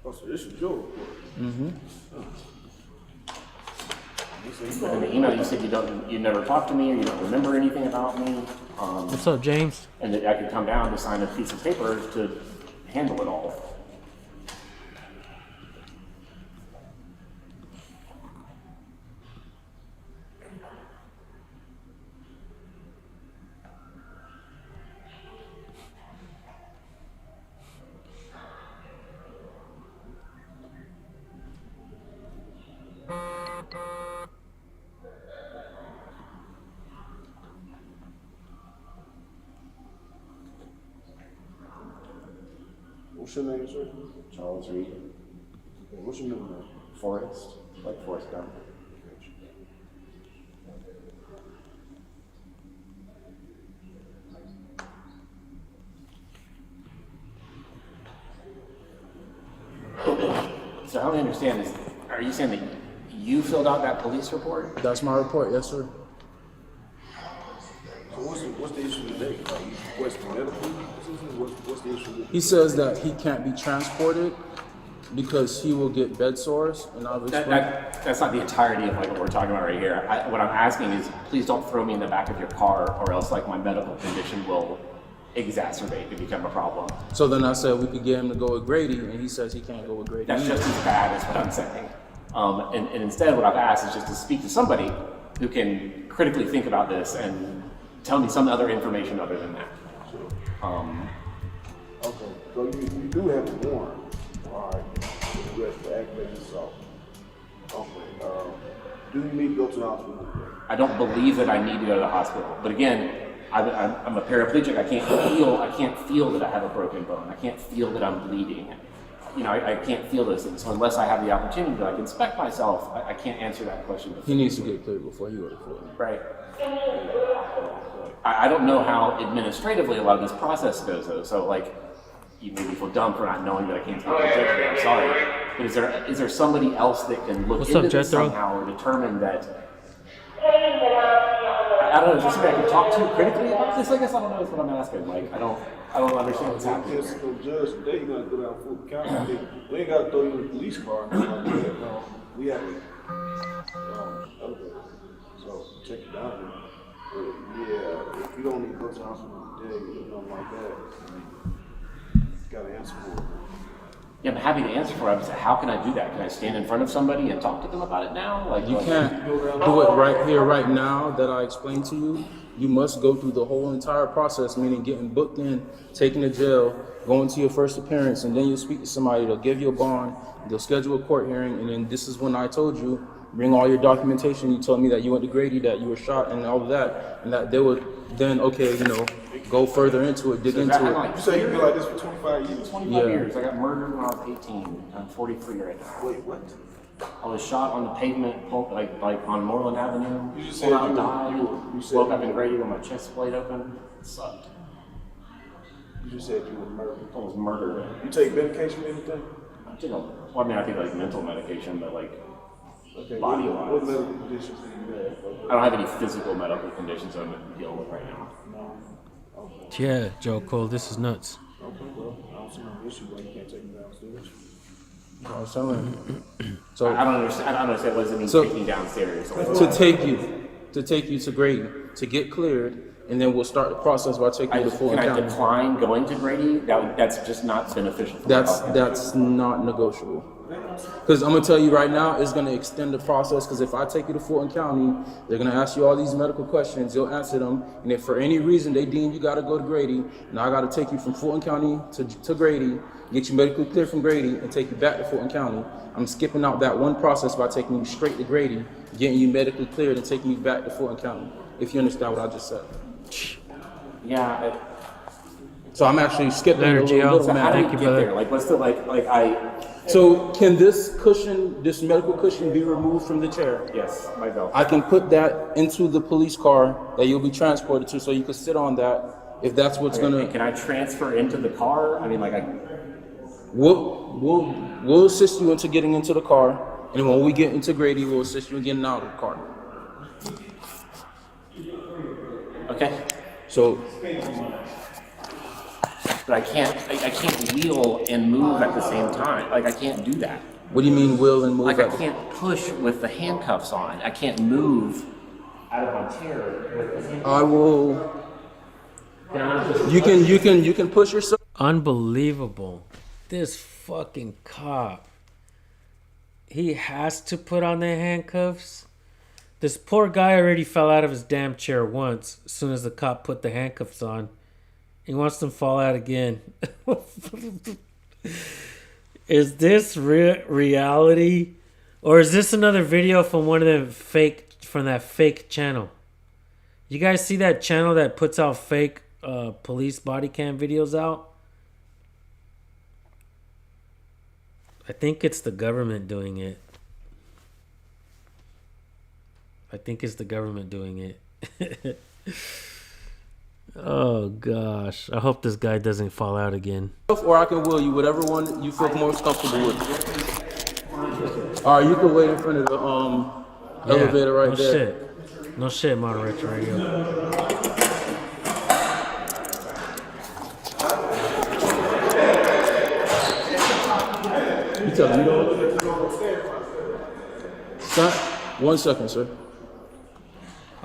Oh, so this is your report. Mm-hmm. In the email you said you never talked to me or you don't remember anything about me. What's up, James? And that I could come down to sign a piece of paper to handle it all. What's your name, sir? Charles Reed. Okay, what's your middle name? Forrest, like Forrest Gump. So I don't understand this. Are you saying that you filled out that police report? That's my report, yes, sir. So what's the issue today? Like, what's the medical assistance? What's the issue with He says that he can't be transported because he will get bed sores, and I've explained. That's not the entirety of what we're talking about right here. What I'm asking is, please don't throw me in the back of your car, or else my medical condition will exacerbate and become a problem. So then I said we could get him to go with Grady, and he says he can't go with Grady. That's just as bad as what I'm saying. And instead, what I've asked is just to speak to somebody who can critically think about this and tell me some other information other than that. Okay, so you do have a warrant. All right, you arrest for aggravated assault. Okay, do you need to go to the hospital? I don't believe that I need to go to the hospital. But again, I'm a paraplegic. I can't feel that I have a broken bone. I can't feel that I'm bleeding. I can't feel those things. So unless I have the opportunity to inspect myself, I can't answer that question. He needs to get cleared before he goes to court. Right. I don't know how administratively a lot of this process goes though. So you made me feel dumb for not knowing that I can't speak to executive. I'm sorry. But is there somebody else that can look into this somehow or determine that? I don't know. Is there somebody I can talk to critically about this? I guess I don't know. Is what I'm asking. I don't understand what's happening. Yes, so judge, today you're gonna go down full county. We ain't gotta throw you in the police car. We have it. So check it down. Yeah, if you don't need to go to the hospital today, or nothing like that, you gotta answer for it. Yeah, I'm happy to answer for it. I'm saying, how can I do that? Can I stand in front of somebody and talk to them about it now? You can't do it right here, right now that I explained to you. You must go through the whole entire process, meaning getting booked in, taken to jail, going to your first appearance, and then you'll speak to somebody. They'll give you a bond, they'll schedule a court hearing, and then this is when I told you, bring all your documentation. You told me that you went to Grady, that you were shot, and all of that, and that they would then, go further into it, dig into it. You say you've been like this for 25 years? 25 years. I got murdered when I was 18. I'm 43 right now. Wait, what? I was shot on the pavement, like on Moreland Avenue. You just Pulled said out and you died. said Woke you up in were- Grady with my chest splayed open. It sucked. You just said you were murdered. I was murdered. You take medication or anything? I take mental medication, but Okay. body What wise. medical conditions do you have? I don't have any physical medical conditions I'm dealing with right now. No. Yeah, Joe Cole, this is nuts. Okay, well, I don't see no issue why you can't take me downstairs. I was telling you. So I don't understand. I don't understand. What does it mean? So- Take me downstairs. to take you to Grady to get cleared, and then we'll start the process by taking you to Fulton Can I County. decline going to Grady? That's just not beneficial. For my That's not negotiable. Because I'm gonna tell you right now, it's gonna extend the process. Because if I take you to Fulton County, they're gonna ask you all these medical questions. You'll answer them, and if for any reason they deem you gotta go to Grady, now I gotta take you from Fulton County to Grady, get you medically cleared from Grady, and take you back to Fulton County. I'm skipping out that one process by taking you straight to Grady, getting you medically cleared, and taking you back to Fulton County. If you understand what I just said. Yeah. So I'm actually skipping Later, a Gio. little So how do man. you you, get brother. there? Like, what's the like? So can this cushion, this medical cushion, be removed from the chair? Yes, my belt. I can put that into the police car that you'll be transported to, so you can sit on that if that's what's gonna. Can I transfer into the car? I mean, like We'll assist you into getting into the car, and when we get into Grady, we'll assist you in getting out of the car. Okay. So But I can't wheel and move at the same time. Like I can't do that. what do you mean will and move? Like I can't push with the handcuffs on. I can't move out of my chair with the handcuffs. I will. You can push yourself. Unbelievable. This fucking cop. He has to put on the handcuffs. This poor guy already fell out of his damn chair once as soon as the cop put the handcuffs on. He wants them to fall out again. Is this reality? Or is this another video from one of them from that fake channel? You guys see that channel that puts out fake police body cam videos out? I think it's the government doing it. Oh gosh. I hope this guy doesn't fall out again. Or I can will you, whatever one you feel most comfortable with. All right, you can wait in front of the elevator right no there. Shit. No shit, Moderator Radio. You tell me though. Sir, 1 second, sir.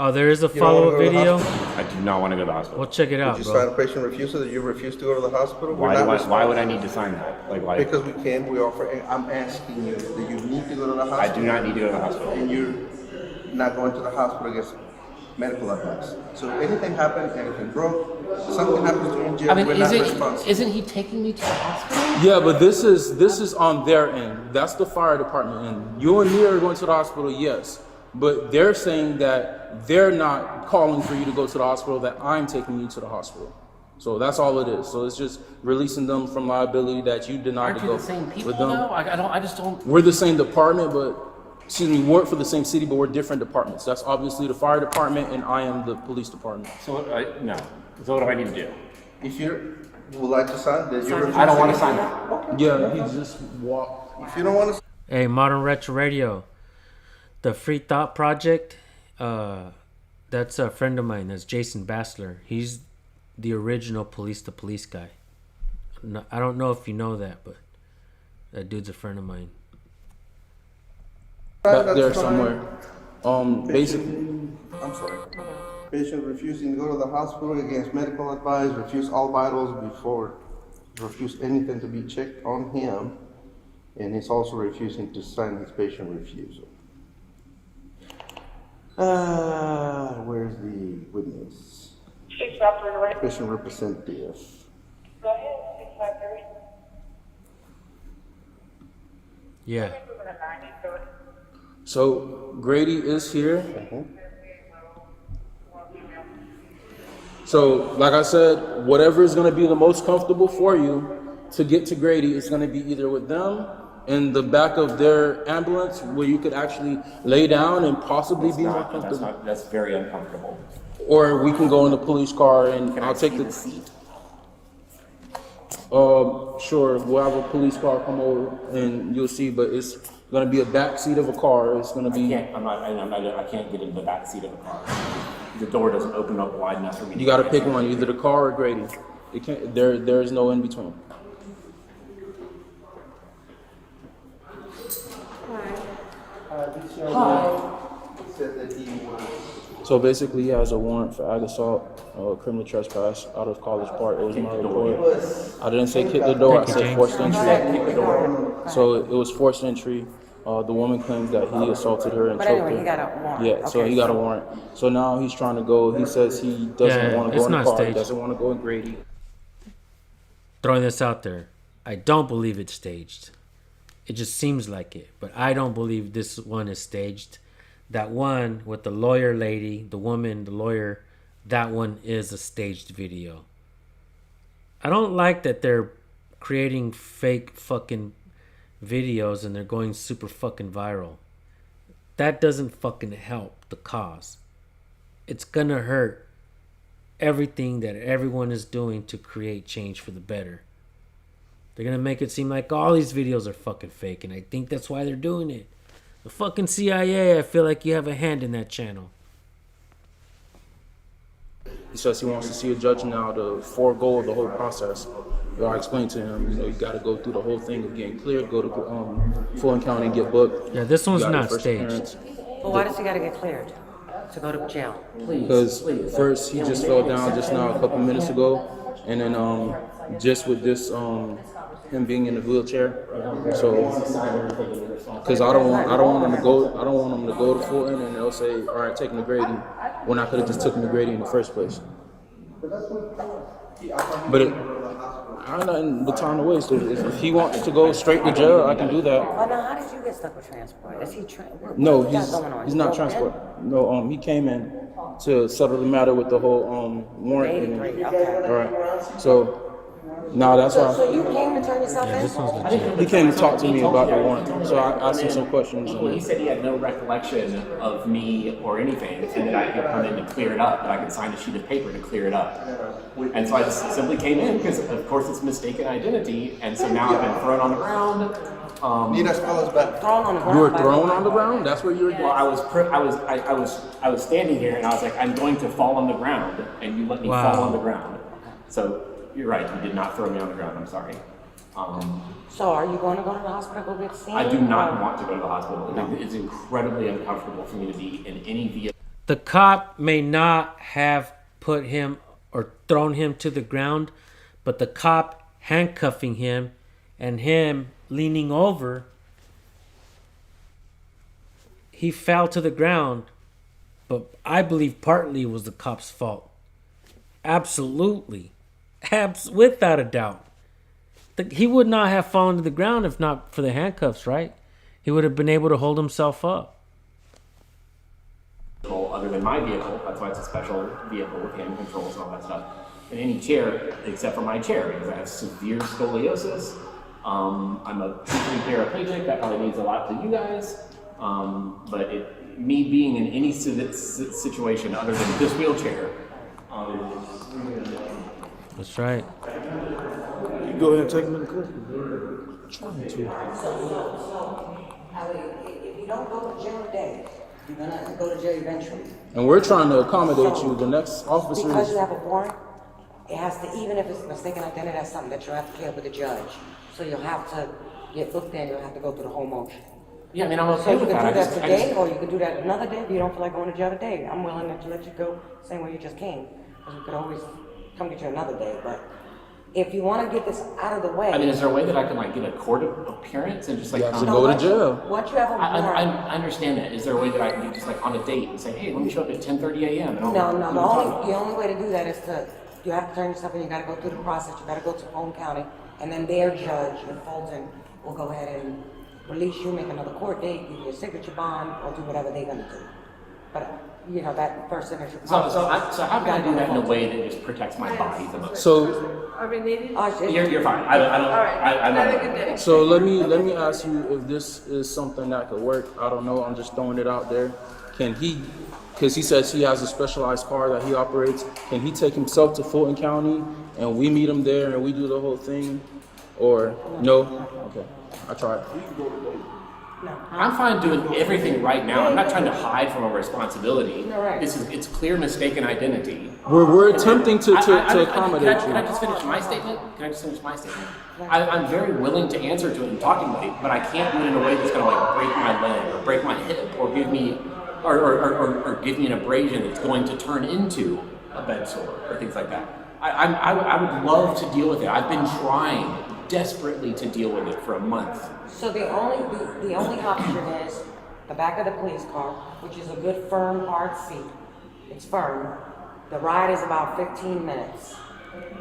Oh, there is a You don't wanna follow-up go to the video? I do not want to go to the hospital. We'll check it out, Did you bro. sign a patient refusal that you refuse to go to the hospital? We're Why, not why would I responsible. need to sign that? Like why? Because we can, we offer, I'm asking you, do you need to go to the hospital? I do not need to go to the hospital. And you're not going to the hospital against medical advice. So anything happens, anything broke, something happens to you in jail, I mean, we're not responsible. isn't he taking me to the hospital? Yeah, but this is on their end. That's the fire department end. You and me are going to the hospital, yes. But they're saying that they're not calling for you to go to the hospital, that I'm taking you to the hospital. So that's all it is. So it's just releasing them from liability that you denied Aren't to you go the same people with them. though? I just don't. We're the same department, but excuse me, we work for the same city, but we're different departments. That's obviously the fire department, and I am the police department. So no. So what do I need to do? If you would like to sign, then you're I don't want to sign that. Yeah, he just walked. If you don't want to Hey, Modern Retro Radio. The Free Thought Project, that's a friend of mine. That's Jason Bassler. He's the original Police to Police guy. No, I don't know if you know that, but that dude's a friend of mine. Back that's there fine. somewhere. Basically, I'm sorry. Patient refusing to go to the hospital against medical advice, refuse all vitals before, refuse anything to be checked on him, and he's also refusing to sign his patient refusal. Where's the witness? Patient representative. Go ahead, 653. Yeah. so Grady is here. So, like I said, whatever is going to be the most comfortable for you to get to Grady is going to be either with them in the back of their ambulance, where you could actually lay down and possibly be more comfortable, That's very uncomfortable. or we can go in the police car and Can I'll I take see the. the seat? Sure, we'll have a police car come over and you'll see, but it's going to be a back seat of a car. It's going to be. I can't get into the back seat of a car. The door doesn't open up wide enough for me. You got to pick one, either the car or Grady. It can't. There is no in between. Said that he was. So basically, he has a warrant for ag assault, criminal trespass out of College Park. It was my report. I didn't say kick the door. I said forced entry. So it was forced entry. The woman claims that he assaulted her and But choked anyway, her. he got a warrant. Yeah, so Okay, he got a warrant. So now he's trying to go. He says he doesn't want to it's go in the not car. He staged. doesn't want to go in Grady. Throwing this out there, I don't believe it's staged. It just seems like it, but I don't believe this one is staged. That one with the lawyer lady, the woman, the lawyer, that one is a staged video. I don't like that they're creating fake fucking videos and they're going super fucking viral. That doesn't fucking help the cause. It's gonna hurt everything that everyone is doing to create change for the better. They're gonna make it seem like all these videos are fucking fake, and I think that's why they're doing it. The fucking CIA, I feel like you have a hand in that channel. He says he wants to see a judge now to forego the whole process. I explained to him, you got to go through the whole thing of getting cleared, go to Fulton County and get booked. Yeah, this one's You got not your first staged. appearance. But why does he gotta get cleared to go to jail? Because first he just fell down just now a couple minutes ago, and then just with this him being in the wheelchair. So because I don't want him to go to Fulton and they'll say, all right, take him to Grady, when I could have just took him to Grady in the first place. But I have nothing but time to waste. If he wants to go straight to jail, I can do that. Well, now, how did you get stuck with transport? Is he No, what he's going on? he's not transport. No, he came in to settle the matter with the whole warrant. 83, okay. All right. So now that's why So you came to turn yourself Yeah, in? this one's legit. he came to talk to me about the warrant. So I asked him some questions. He said he had no recollection of me or anything, and that I could come in to clear it up, that I could sign a sheet of paper to clear it up. And so I just simply came in because, of course, it's mistaken identity, and so now I've been thrown on the ground. Need us call us back. Thrown on the ground. You were by thrown who? on the ground. That's where you were. Well, I was standing here, and I was like, I'm going to fall on the ground, and you let me Wow. fall on the ground. So you're right, you did not throw me on the ground. I'm sorry. So are you going to the hospital, go get seen? I do not want to go to the hospital. It's incredibly uncomfortable for me to be in any vehicle. The cop may not have put him or thrown him to the ground, but the cop handcuffing him and him leaning over, he fell to the ground. But I believe partly it was the cop's fault. Absolutely. Without a doubt. He would not have fallen to the ground if not for the handcuffs, right? He would have been able to hold himself up. Other than my vehicle, that's why it's a special vehicle with hand controls and all that stuff. In any chair, except for my chair, because I have severe scoliosis. I'm a paraplegic, that probably means a lot to you guys. But me being in any situation other than this wheelchair. That's right. You go ahead and take him in the clip. If you don't go to jail today, you're going to have to go to jail eventually. And we're trying to accommodate you. The next officer Because is. you have a warrant, it has to, even if it's mistaken identity, that's something that you have to clear with the judge. So you'll have to get looked at, you'll have to go through the whole motion. Yeah, I mean, I'm So okay you with can that. do that today, or you can do that another day if you don't feel like going to jail today. I'm willing to let you go same way you just came, because we could always come get you another day. But if you want to get this out of the way, I mean, is there a way that I can like get a court appearance and just like You have to come? go to jail. once you have a I warrant, understand that. Is there a way that I can get just like on a date and say, hey, let me show up at 10:30 a.m. and no, the only way to do that is you have to turn yourself in, you gotta go through the process, you gotta go to Fulton County, and then their judge in Fulton will go ahead and release you, make another court date, give you a signature bond, or do whatever they're gonna do. But, that first initial So process. how can I do that in a way that just protects my body the most? So You're fine. I don't. So let me ask you if this is something that could work. I don't know. I'm just throwing it out there. Can he? Because he says he has a specialized car that he operates. Can he take himself to Fulton County and we meet him there and we do the whole thing? Or no? Okay, I tried. No. I'm fine doing everything right now. I'm not trying to hide from a responsibility. No, right. It's clear mistaken identity. We're attempting to Can accommodate I you. just finish my statement? Can I just finish my statement? I'm very willing to answer to it and talking about it, but I can't do it in a way that's going to like break my leg or break my hip or give me or give me an abrasion that's going to turn into a bed sore or things like that. I would love to deal with it. I've been trying desperately to deal with it for a month. So the only option is the back of the police car, which is a good firm hard seat. It's firm. The ride is about 15 minutes.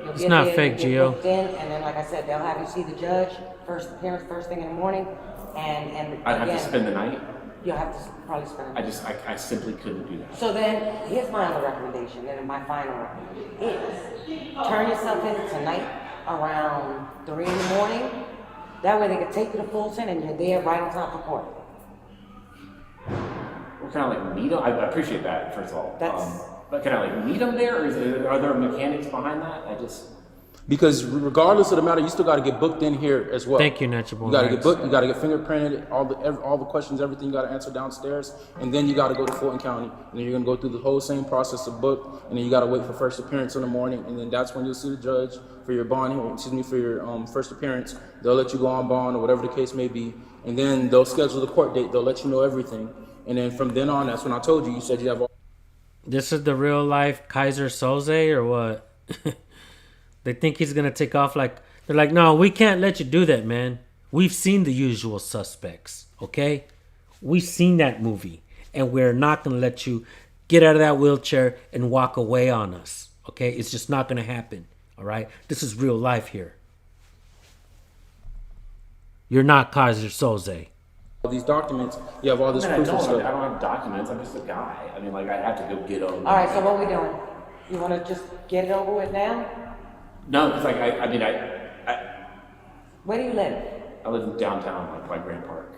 You'll It's get not there, fake, you'll get Gio. booked in, and then like I said, they'll have you see the judge first appearance first thing in the morning, and I have again, to spend the night. you'll have to probably spend. I simply couldn't do that. So then, here's my other recommendation, and my final recommendation is turn yourself in tonight around 3 in the morning. That way they can take you to Fulton and you're there right on top of court. Well, can I like meet them? I appreciate that, first of all. That's- But can I like meet them there, or are there mechanics behind that? Because regardless of the matter, you still got to get booked in here as well. Thank you, Nacho You got to Bonax. get booked. You got to get fingerprinted. All the questions, everything you got to answer downstairs, and then you got to go to Fulton County, and then you're gonna go through the whole same process of book, and then you got to wait for first appearance in the morning, and then that's when you'll see the judge for your bond. For your first appearance. They'll let you go on bond or whatever the case may be, and then they'll schedule the court date. They'll let you know everything, and then from then on, that's when I told you. You said you have all. This is the real life Kaiser Soze or what? They think he's gonna take off like they're like, no, we can't let you do that, man. We've seen The Usual Suspects, okay? We've seen that movie, and we're not gonna let you get out of that wheelchair and walk away on us, okay? It's just not gonna happen, all right? This is real life here. You're not Kaiser Soze. All these documents, you have all this I proof and don't stuff. have documents. I'm just a guy. I mean, like I have to go get them. All right, so what we doing? You want to just get it over with now? No, it's like I Where do you live? I live in downtown, like by Grand Park.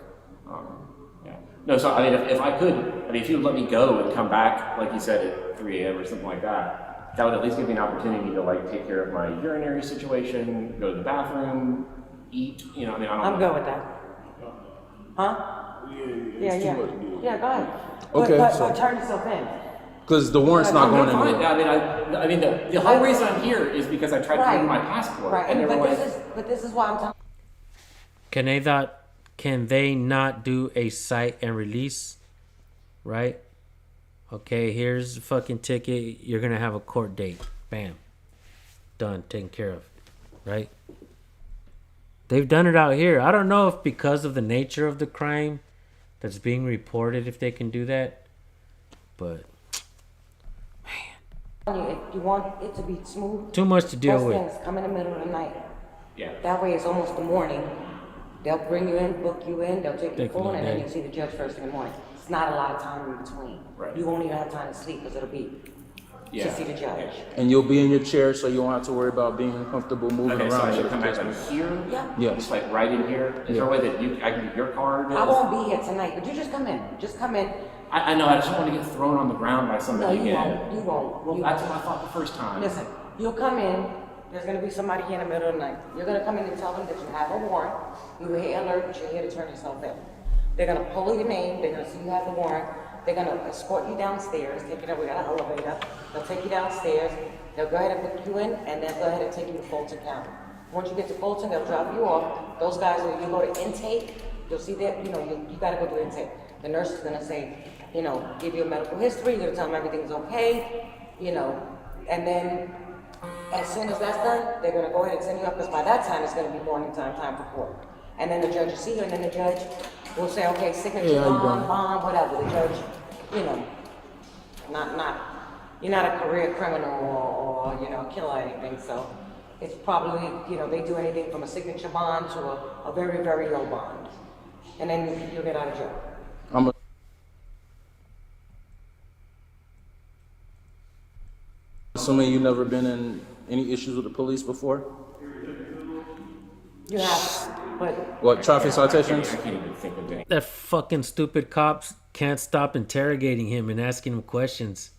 Yeah. No, so I mean, if I could, I mean, if you would let me go and come back, like you said, at 3 a.m. or something like that, that would at least give me an opportunity to like take care of my urinary situation, go to the bathroom, eat. You know, I mean, I don't. I'm good with that. Huh? Yeah. Yeah, go ahead. Okay, But so- turn yourself in. Because the warrant's not going I'm fine. anywhere. I mean, the whole reason I'm here is because I tried to renew my passport, Right, and they were like, but this is why I'm talking. Can they not do a cite and release? Right? Okay, here's the fucking ticket. You're gonna have a court date. Bam. Done. Taken care of. Right? They've done it out here. I don't know if because of the nature of the crime that's being reported, if they can do that. But If you want it to be smooth, too much to deal first with. things come in the middle of the night. yeah. That way it's almost the morning. They'll bring you in, book you in, they'll take you Take a full, little and then day. you'll see the judge first thing in the morning. It's not a lot of time in between. Right. You won't even have time to sleep because it'll be Yeah. to see the judge. And you'll be in your chair, so you won't have to worry about being uncomfortable moving Okay, so I around. should come back like here? Yeah. Yes. Just like right in here? Is there a way that I can get your card? I won't be here tonight, but you just come in. Just come in. I know, I just don't want to get thrown on the ground by No, somebody you again. won't. You won't. Well, You that's won't. what I thought the first time. Listen, you'll come in. There's gonna be somebody here in the middle of the night. You're gonna come in and tell them that you have a warrant. You're here alert, but you're here to turn yourself in. They're gonna pull your name. They're gonna see you have the warrant. They're gonna escort you downstairs. Take you. We got an elevator. They'll take you downstairs. They'll go ahead and book you in, and then go ahead and take you to Fulton County. Once you get to Fulton, they'll drop you off. Those guys, when you go to intake, you'll see that you gotta go to intake. The nurse is gonna say, give you a medical history. You're gonna tell them everything's okay, and then as soon as that's done, they're gonna go ahead and send you up, because by that time it's gonna be morning time for court. And then the judge will see you, and then the judge will say, okay, signature, Hey, how you doing? bond, whatever. The judge, you're not a career criminal or killer or anything, so it's probably, they do anything from a signature bond to a very, very low bond. And then you'll get out of jail. I'm assuming you've never been in any issues with the police before? You have, but What, traffic citations? I can't even think of any. That fucking stupid cops can't stop interrogating him and asking him questions.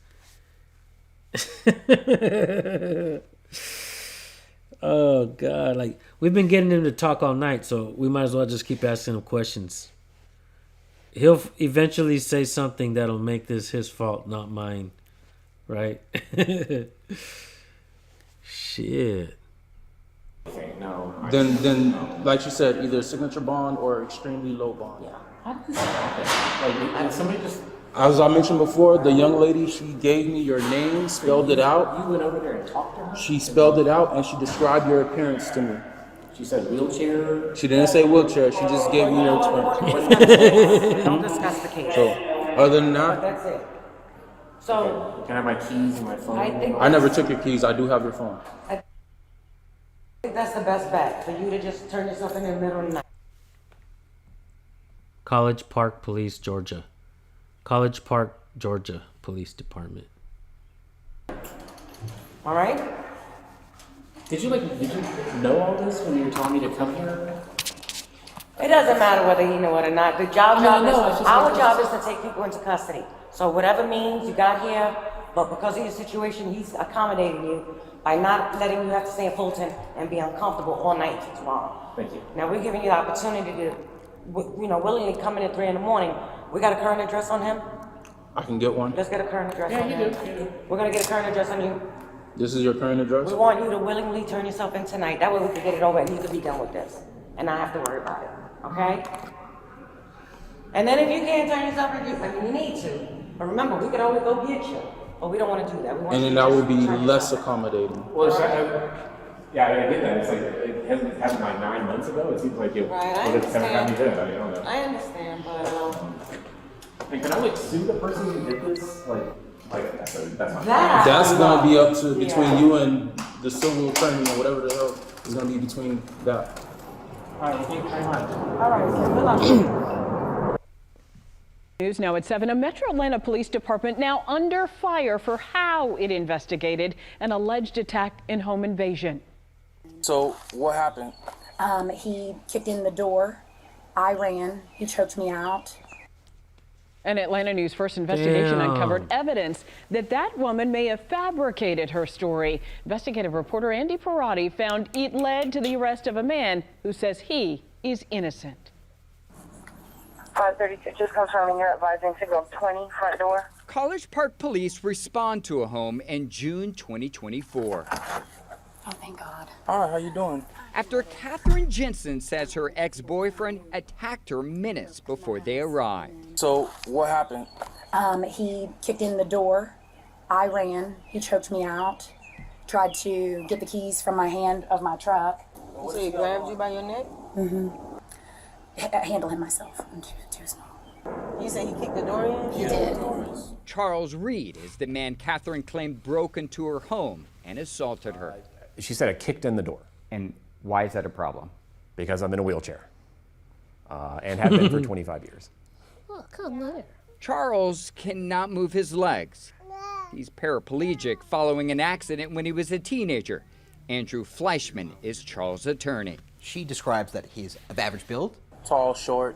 Oh god, like we've been getting him to talk all night, so we might as well just keep asking him questions. He'll eventually say something that'll make this his fault, not mine. Right? Shit. Okay, no. Then, like you said, either signature bond or extremely low bond. How did this happen? Like, did somebody just. As I mentioned before, the young lady, she gave me your name, spelled it out. You went over there and talked to her? She spelled it out and she described your appearance to me. She said wheelchair. She didn't say wheelchair, she just gave me your appearance. Don't discuss the case. So, other than But that, that's it. So, Can I have my keys and my phone? I think I never took your keys. I do have your phone. I think that's the best bet, for you to just turn yourself in the middle of the night. College Park Police, Georgia. College Park, Georgia Police Department. All right? Did you know all this when you were telling me to come here? It doesn't matter whether you know it or not. The job I is, know, it's just our like- job is to take people into custody. So whatever means you got here, but because of your situation, he's accommodating you by not letting you have to stay in Fulton and be uncomfortable all night tomorrow. Thank you. Now we're giving you the opportunity to, willingly come in at 3 a.m. We got a current address on him? I can get one. Let's get a current address on you him. do. We're gonna get a current address on you. This is your current address? We want you to willingly turn yourself in tonight. That way we can get it over and you can be done with this and not have to worry about it. Okay? And then if you can't turn yourself in, you need to. But remember, we could always go get you. But we don't want to do that. We want And you then to that just will be turn less yourself in. accommodating. Well, yeah, I get that. It's like it hasn't happened like 9 months ago. It seems like it Right, I would have kind of had me understand. then. I don't know. I understand, but And can I sue the person who did this? Like that's not. that That's gonna be up to Yeah. between you and the civil attorney or whatever the hell is gonna be between that. All right, well, thank you very much. all right. So good luck. News now at 7. A Metro Atlanta Police Department now under fire for how it investigated an alleged attack and home invasion. So what happened? He kicked in the door. I ran. He choked me out. An Atlanta News First investigation Damn. uncovered evidence that woman may have fabricated her story. Investigative reporter Andy Parati found it led to the arrest of a man who says he is innocent. 536, just confirming you're advising signal 20, front door. College Park police respond to a home in June 2024. Oh, thank God. All right, how you doing? After Catherine Jensen says her ex-boyfriend attacked her minutes before they arrived. So what happened? He kicked in the door. I ran. He choked me out. Tried to get the keys from my hand of my truck. So he grabbed you by your neck? Handle him myself. I'm too small. You say he kicked the door in? He did. Charles Reed is the man Catherine claimed broke into her home and assaulted her. She said I kicked in the door. And why is that a problem? Because I'm in a wheelchair and have been for 25 years. Oh, come there. Charles cannot move his legs. He's paraplegic following an accident when he was a teenager. Andrew Fleischman is Charles' attorney. She describes that he's of average build, Tall, short,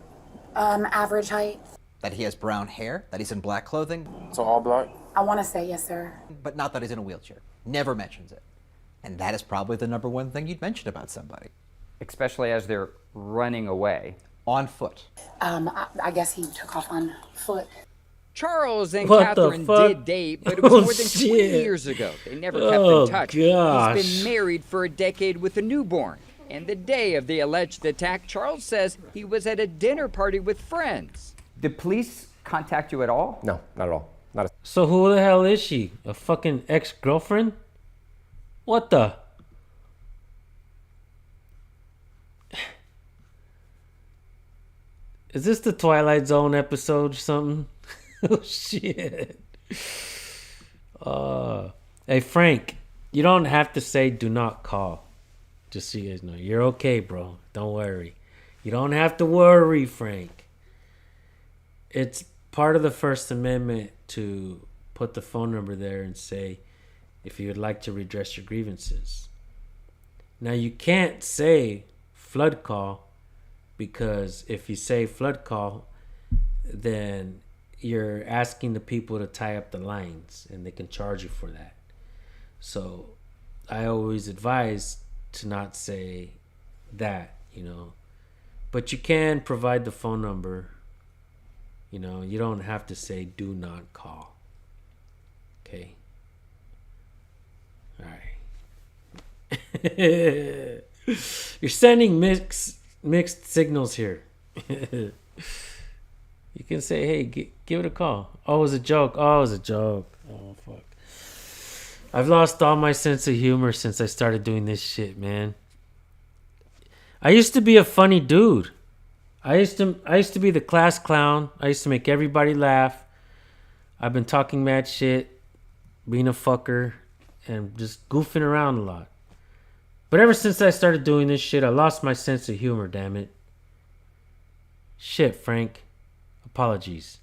Average height. that he has brown hair, that he's in black clothing, so all black. I want to say yes, sir. but not that he's in a wheelchair. Never mentions it. And that is probably the number one thing you'd mention about somebody. Especially as they're running away. On foot. I guess he took off on foot. Charles and What the Catherine fuck? did date, but it was Oh, more than 20 shit. years ago. They never kept Oh, in touch. gosh. He's been married for a decade with a newborn. And the day of the alleged attack, Charles says he was at a dinner party with friends. Did police contact you at all? No, not at all. Not a So who the hell is she? A fucking ex-girlfriend? What the? Is this the Twilight Zone episode or something? Oh shit. Hey Frank, you don't have to say do not call. Just so you guys know. You're okay, bro. Don't worry. You don't have to worry, Frank. It's part of the First Amendment to put the phone number there and say if you would like to redress your grievances. Now you can't say flood call, because if you say flood call, then you're asking the people to tie up the lines and they can charge you for that. So I always advise to not say that, you know. But you can provide the phone number You know, you don't have to say do not call. Okay. All right. You're sending mixed signals here. You can say, hey, give it a call. Oh, it was a joke. Oh, it was a joke. Oh, fuck. I've lost all my sense of humor since I started doing this shit, man. I used to be a funny dude. I used to be the class clown. I used to make everybody laugh. I've been talking mad shit, being a fucker, and just goofing around a lot. But ever since I started doing this shit, I lost my sense of humor, damn it. Shit, Frank. Apologies.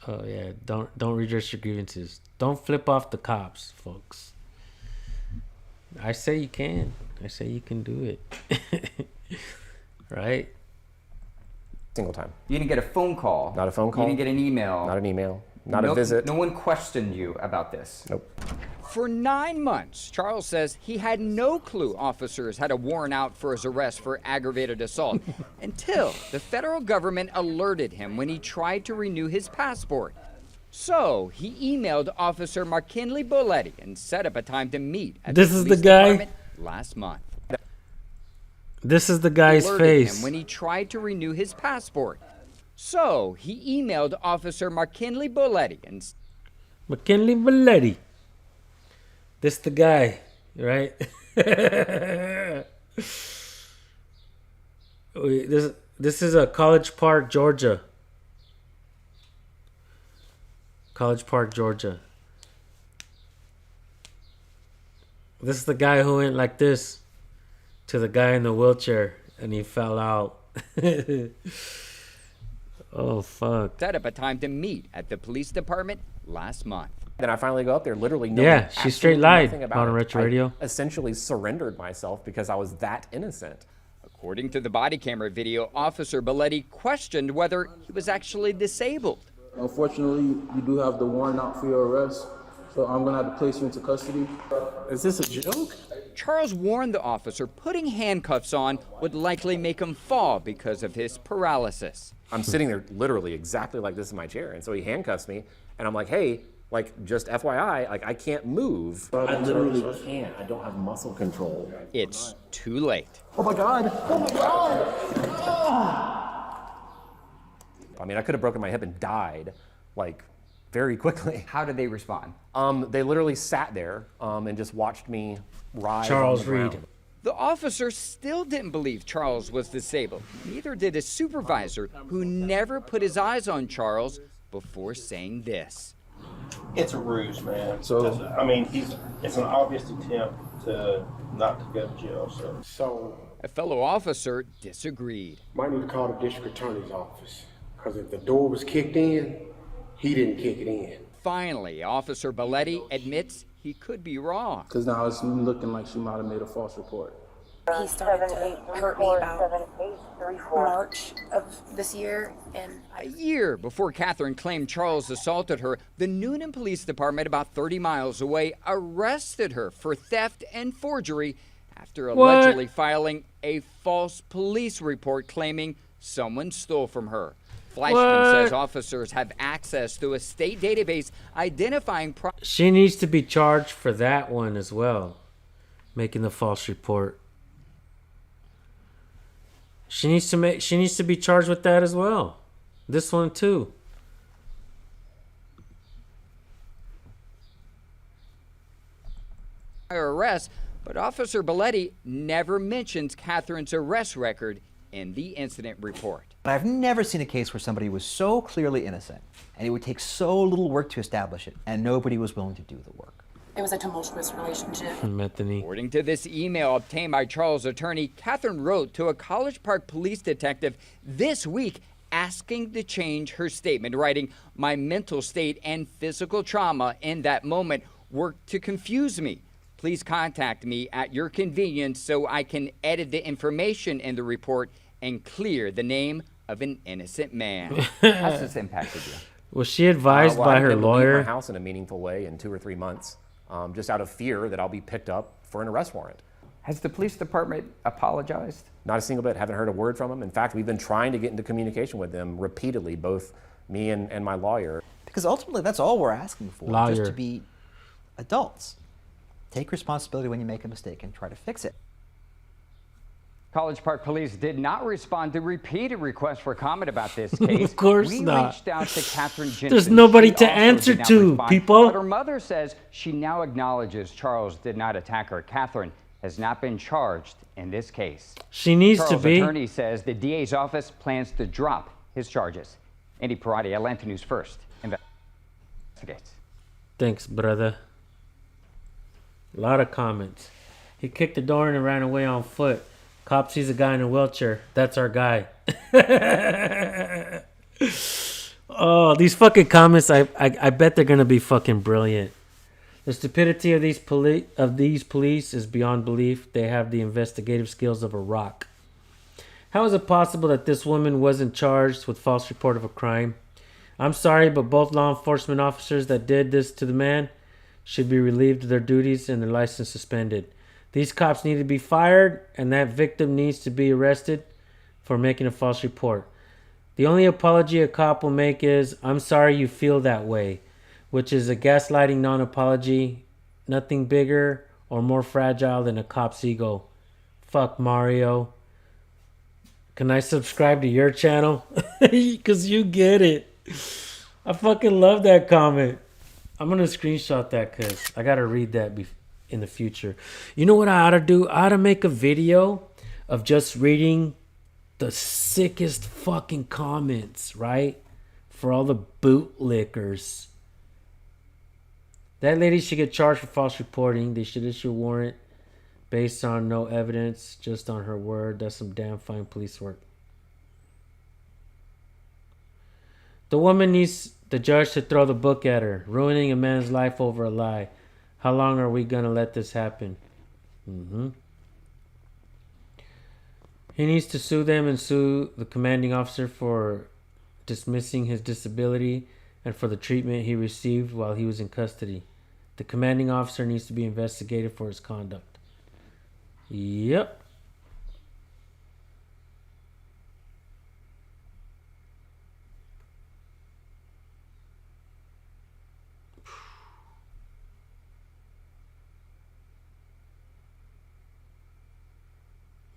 Oh yeah, don't redress your grievances. Don't flip off the cops, folks. I say you can. I say you can do it. Right? Single time. You didn't get a phone call. Not a phone call. You didn't get an email. Not an email. Not a visit. No one questioned you about this. Nope. For 9 months, Charles says he had no clue officers had a warrant out for his arrest for aggravated assault until the federal government alerted him when he tried to renew his passport. So he emailed Officer McKinley Boletti and set up a time to meet at This the is the police guy? department last month. This is the guy's Alerted face. him when he tried to renew his passport. So he emailed Officer McKinley Boletti and McKinley Boletti. This the guy, right? This is a College Park, Georgia. College Park, Georgia. This is the guy who went like this to the guy in the wheelchair and he fell out. Oh, fuck. set up a time to meet at the police department last month. Then I finally go up there, literally knowing Yeah, she straight absolutely lied nothing about on it. Retro I Radio. essentially surrendered myself because I was that innocent. According to the body camera video, Officer Boletti questioned whether he was actually disabled. Unfortunately, you do have the warrant out for your arrest, so I'm gonna have to place you into custody. Is this a joke? Charles warned the officer putting handcuffs on would likely make him fall because of his paralysis. I'm sitting there literally exactly like this in my chair, and so he handcuffs me, and I'm like, hey, like, just FYI, like, I can't move. I literally can't. I don't have muscle control. It's too late. Oh my God. Oh my God. I mean, I could have broken my hip and died, like, very quickly. How did they respond? They literally sat there and just watched me ride Charles on the ground. Reed. The officer still didn't believe Charles was disabled. Neither did his supervisor, who never put his eyes on Charles before saying this. It's a ruse, man. So- I mean, it's an obvious attempt to not to go to jail. So, A fellow officer disagreed. might need to call the district attorney's office, because if the door was kicked in, he didn't kick it in. Finally, Officer Boletti admits he could be wrong. Because now it's looking like she might have made a false report. He started to hurt me about March of this year, and A year before Catherine claimed Charles assaulted her, the Noonan Police Department, about 30 miles away, arrested her for theft and forgery after What? allegedly filing a false police report claiming someone stole from her. Fleischman What? says officers have access to a state database identifying She needs to be charged for that one as well. Making the false report. She needs to be charged with that as well. This one too. prior arrests, but Officer Boletti never mentions Catherine's arrest record in the incident report. But I've never seen a case where somebody was so clearly innocent and it would take so little work to establish it and nobody was willing to do the work. it was a tumultuous relationship. Methany. According to this email obtained by Charles' attorney, Catherine wrote to a College Park police detective this week asking to change her statement, writing, "My mental state and physical trauma in that moment worked to confuse me. Please contact me at your convenience so I can edit the information in the report and clear the name of an innocent man." How's this impacted you? Was she advised Well, by I her haven't been able to leave lawyer? my house in a meaningful way in 2 or 3 months, just out of fear that I'll be picked up for an arrest warrant. Has the police department apologized? Not a single bit. Haven't heard a word from them. In fact, we've been trying to get into communication with them repeatedly, both me and my lawyer. Because ultimately, that's all we're asking for, Lawyer. just to be adults. Take responsibility when you make a mistake and try to fix it. College Park Police did not respond to repeated requests for comment about this case. Of course we not. reached out to Catherine Jensen. There's nobody She to also answer did not to, respond, people. But her mother says she now acknowledges Charles did not attack her. Catherine has not been charged in this case. She needs Charles' to be. attorney says the DA's office plans to drop his charges. Andy Parati, Atlanta News First investigates. Thanks, brother. A lot of comments. He kicked the door in and ran away on foot. Cop sees a guy in a wheelchair. That's our guy. Oh, these fucking comments, I bet they're gonna be fucking brilliant. The stupidity of these police is beyond belief. They have the investigative skills of a rock. How is it possible that this woman wasn't charged with false report of a crime? I'm sorry, but both law enforcement officers that did this to the man should be relieved of their duties and their license suspended. These cops need to be fired, and that victim needs to be arrested for making a false report. The only apology a cop will make is, "I'm sorry you feel that way," which is a gaslighting non-apology. Nothing bigger or more fragile than a cop's ego. Fuck Mario. Can I subscribe to your channel? Because you get it. I fucking love that comment. I'm going to screenshot that because I got to read that in the future. You know what I ought to do? I ought to make a video of just reading the sickest fucking comments, right? For all the bootlickers. That lady should get charged for false reporting. They should issue a warrant based on no evidence, just on her word. That's some damn fine police work. The woman needs the judge to throw the book at her, ruining a man's life over a lie. How long are we going to let this happen? He needs to sue them and sue the commanding officer for dismissing his disability and for the treatment he received while he was in custody. The commanding officer needs to be investigated for his conduct. Yep.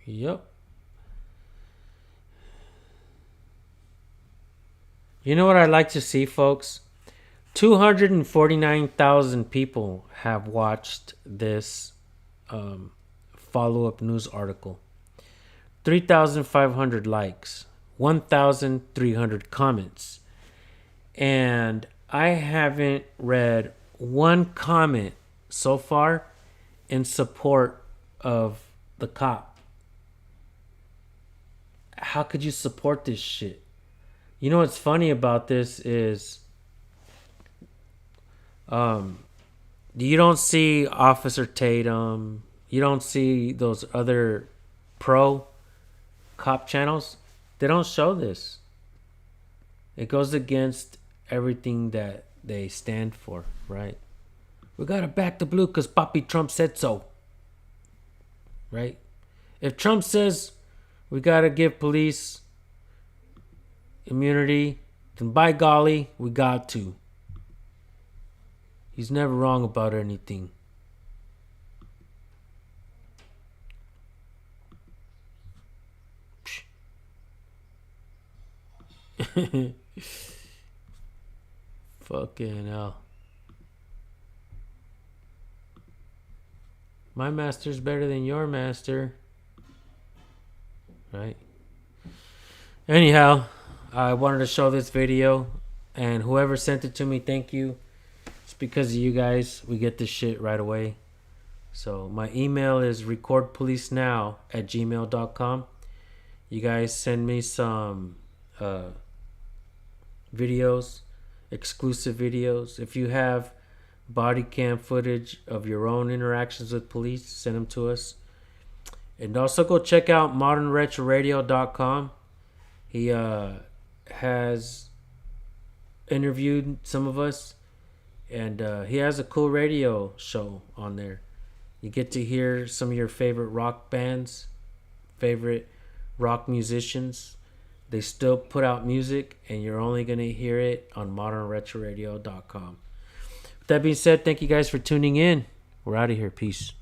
Yep. You know what I'd like to see, folks? 249,000 people have watched this follow-up news article. 3,500 likes. 1,300 comments. And I haven't read one comment so far in support of the cop. How could you support this shit? You know what's funny about this is you don't see Officer Tatum, you don't see those other pro cop channels. They don't show this. It goes against everything that they stand for, right? We gotta back the blue because Papi Trump said so, right? If Trump says we gotta give police immunity, then by golly, we got to. He's never wrong about anything. Fucking hell. My master's better than your master. Right? Anyhow, I wanted to show this video, and whoever sent it to me, thank you. It's because of you guys we get this shit right away. So my email is recordpolicenow@gmail.com. You guys send me some videos, exclusive videos. If you have body cam footage of your own interactions with police, send them to us. And also go check out modernretroradio.com. He has interviewed some of us, and he has a cool radio show on there. You get to hear some of your favorite rock bands, favorite rock musicians. They still put out music, and you're only going to hear it on modernretroradio.com. With that being said, thank you guys for tuning in. We're out of here. Peace.